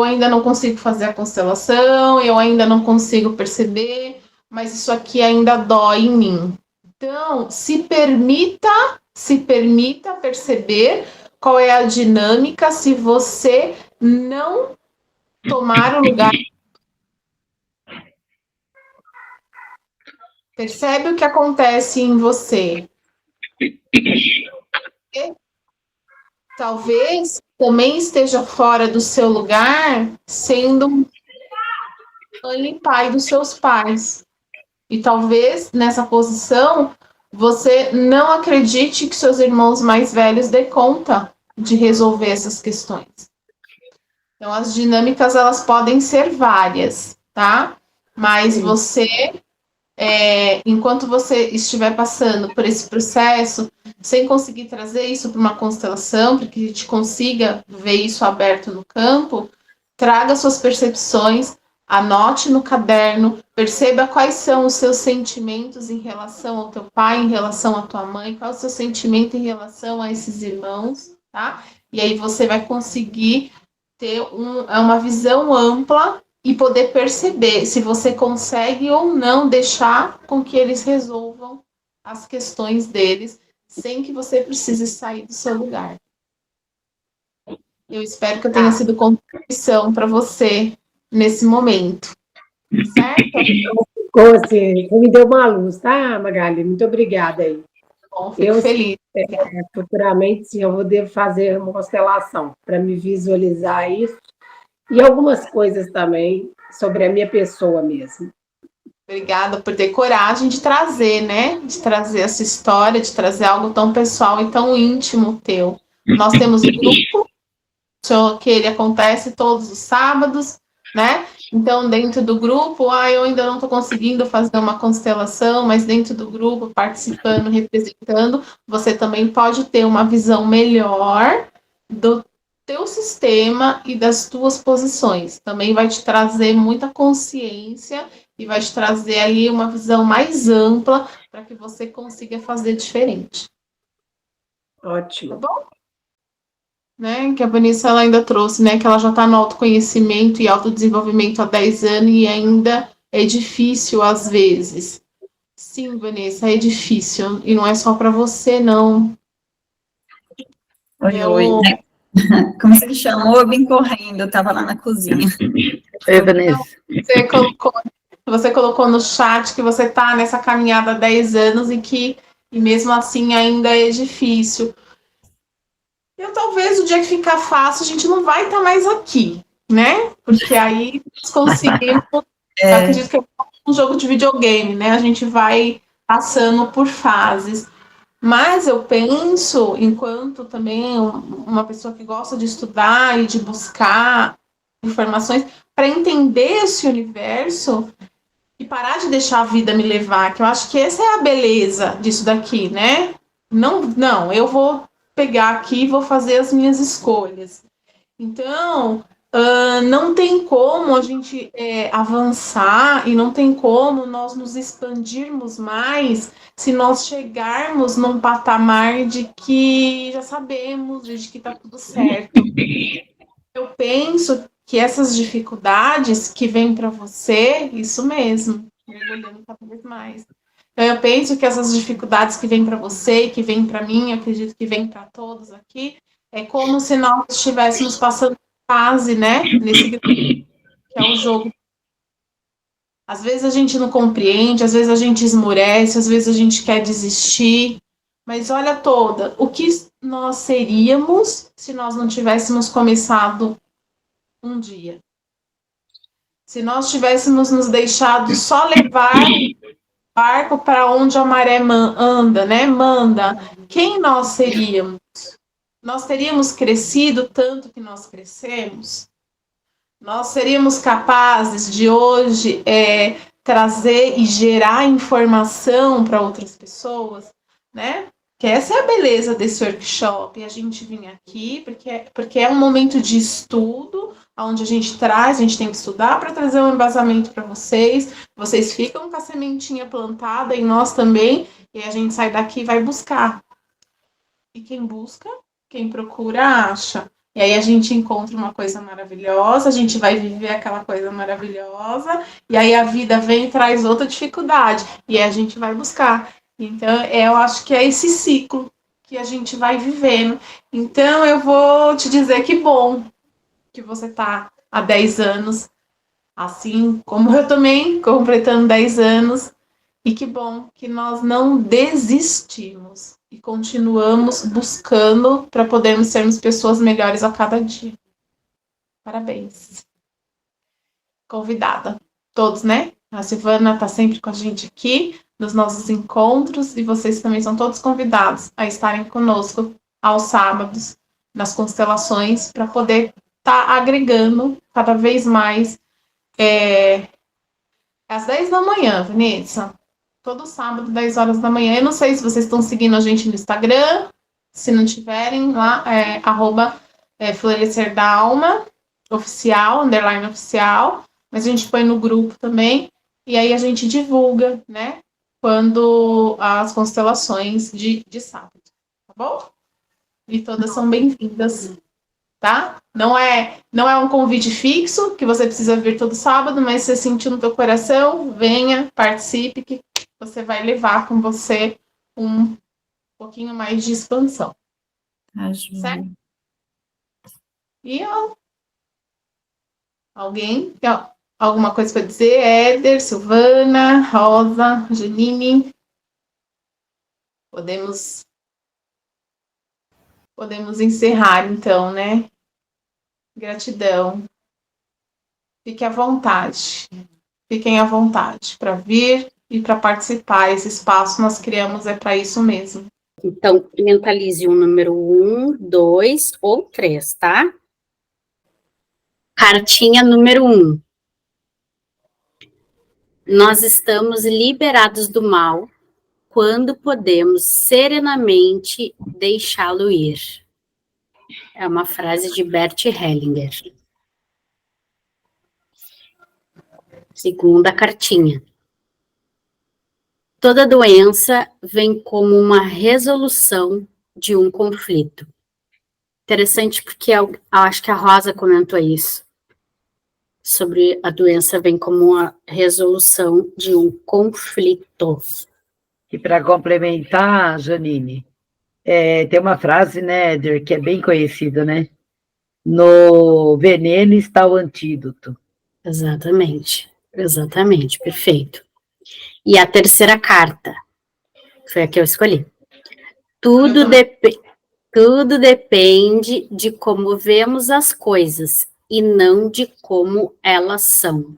ainda não consigo fazer a constelação, eu ainda não consigo perceber, mas isso aqui ainda dói em mim. Então, se permita perceber qual é a dinâmica se você não tomar o lugar Percebe o que acontece em você. Talvez também esteja fora do seu lugar, sendo mãe e pai dos seus pais. E talvez nessa posição você não acredite que seus irmãos mais velhos dê conta de resolver essas questões. Então, as dinâmicas elas podem ser várias, tá? Mas Sim. você, enquanto você estiver passando por esse processo, sem conseguir trazer isso para uma constelação, para que a gente consiga ver isso aberto no campo, traga suas percepções, anote no caderno, perceba quais são os seus sentimentos em relação ao teu pai, em relação à tua mãe, qual é o seu sentimento em relação a esses irmãos, tá? E aí você vai conseguir ter uma visão ampla e poder perceber se você consegue ou não deixar com que eles resolvam as questões deles sem que você precise sair do seu lugar. Eu espero que eu tenha sido contribuição para você nesse momento. Certo? Ficou assim, você me deu uma luz, tá, Magali? Muito obrigada aí. Bom, fico feliz. Futuramente, sim, eu devo fazer uma constelação para me visualizar isso e algumas coisas também sobre a minha pessoa mesmo. Obrigada por ter coragem de trazer, né? De trazer essa história, de trazer algo tão pessoal e tão íntimo teu. Nós temos um grupo que ele acontece todos os sábados, né? Então, dentro do grupo, eu ainda não estou conseguindo fazer uma constelação, mas dentro do grupo, participando, representando, você também pode ter uma visão melhor do teu sistema e das tuas posições. Também vai te trazer muita consciência e vai te trazer ali uma visão mais ampla para que você consiga fazer diferente. Ótimo. Tá bom? Né, que a Vanessa ela ainda trouxe, né, que ela já está no autoconhecimento e autodesenvolvimento há 10 anos e ainda é difícil às vezes. Sim, Vanessa, é difícil. E não é só para você, não. Oi. Como você me chamou, eu vim correndo, eu estava lá na cozinha. Oi, Vanessa. Você colocou no chat que você está nessa caminhada há 10 anos e mesmo assim ainda é difícil. Talvez o dia que ficar fácil, a gente não vai estar mais aqui, né? Porque aí nós conseguimos. Eu acredito que é um jogo de videogame, né? A gente vai passando por fases. Mas eu penso, enquanto também uma pessoa que gosta de estudar e de buscar informações, para entender esse universo e parar de deixar a vida me levar, que eu acho que essa é a beleza disso daqui, né? Não, eu vou pegar aqui e vou fazer as minhas escolhas. Então, não tem como a gente avançar e não tem como nós nos expandirmos mais se nós chegarmos num patamar de que já sabemos, de que está tudo certo. Eu penso que essas dificuldades que vêm para você, isso mesmo, mergulhando cada vez mais. Então, eu penso que essas dificuldades que vêm para você, que vêm para mim, acredito que vêm para todos aqui, é como se nós estivéssemos passando fase, né? Nesse grupo, que é o jogo. Às vezes a gente não compreende, às vezes a gente esmurece, às vezes a gente quer desistir. Mas olha o que nós seríamos se nós não tivéssemos começado um dia? Se nós tivéssemos nos deixado só levar barco para onde a maré anda, né? Manda. Quem nós seríamos? Nós teríamos crescido tanto que nós crescemos? Nós seríamos capazes de hoje trazer e gerar informação para outras pessoas, né? Que essa é a beleza desse workshop, a gente vir aqui, porque é um momento de estudo, onde a gente tem que estudar para trazer um embasamento para vocês ficam com a sementinha plantada e nós também, e a gente sai daqui e vai buscar. E quem busca, quem procura, acha. E aí a gente encontra uma coisa maravilhosa, a gente vai viver aquela coisa maravilhosa, e aí a vida vem e traz outra dificuldade, e aí a gente vai buscar. Então, eu acho que é esse ciclo que a gente vai vivendo. Então, eu vou te dizer que bom que você está há 10 anos, assim como eu também, completando 10 anos, E que bom que nós não desistimos e continuamos buscando para podermos sermos pessoas melhores a cada dia. Parabéns. Convidada. Todos, né? A Silvana está sempre com a gente aqui nos nossos encontros e vocês também são todos convidados a estarem conosco aos sábados nas constelações para poder estar agregando cada vez mais. Às 10 da manhã, Vanessa. Todo sábado, 10 horas da manhã. Eu não sei se vocês estão seguindo a gente no Instagram. Se não tiverem, lá Florescer da Alma oficial, underline oficial. Mas a gente põe no grupo também. E aí a gente divulga, né? Quando as constelações de sábado. Tá bom? E todas são bem-vindas. Tá? Não é um convite fixo que você precisa vir todo sábado, mas se você sentir no teu coração, venha, participe, que você vai levar com você um pouquinho mais de expansão. Certo? E alguém tem alguma coisa para dizer? Éder, Silvana, Rosa, Janine? Podemos encerrar, então, né? Gratidão. Fiquem à vontade para vir e para participar. Esse espaço nós criamos para isso mesmo. Então, mentalize o número 1, 2 ou 3, tá? Cartinha número 1. Nós estamos liberados do mal quando podemos serenamente deixá-lo ir. É uma frase de Bert Hellinger. Segunda cartinha. Toda doença vem como uma resolução de um conflito. Interessante porque eu acho que a Rosa comentou isso. Sobre a doença vem como uma resolução de um conflito. E para complementar, Janine, tem uma frase, né, Éder, que é bem conhecida, né? No veneno está o antídoto. Exatamente, perfeito. E a terceira carta, foi a que eu escolhi. Tudo depende de como vemos as coisas e não de como elas são.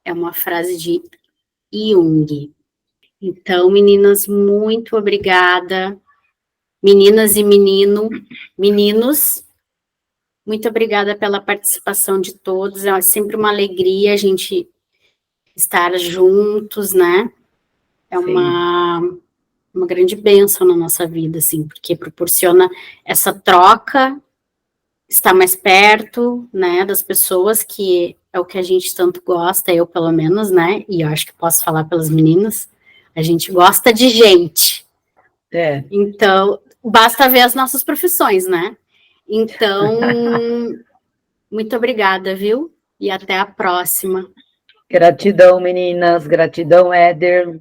É uma frase de Jung. Então, meninas, muito obrigada. Meninas e meninos, muito obrigada pela participação de todos. É sempre uma alegria a gente estar juntos, né? É uma grande bênção na nossa vida, assim, porque proporciona essa troca, estar mais perto, né, das pessoas, que é o que a gente tanto gosta, eu pelo menos, né? E eu acho que posso falar pelas meninas, a gente gosta de gente. Então, basta ver as nossas profissões, né? Então, muito obrigada, viu? E até a próxima. Gratidão, meninas. Gratidão, Éder.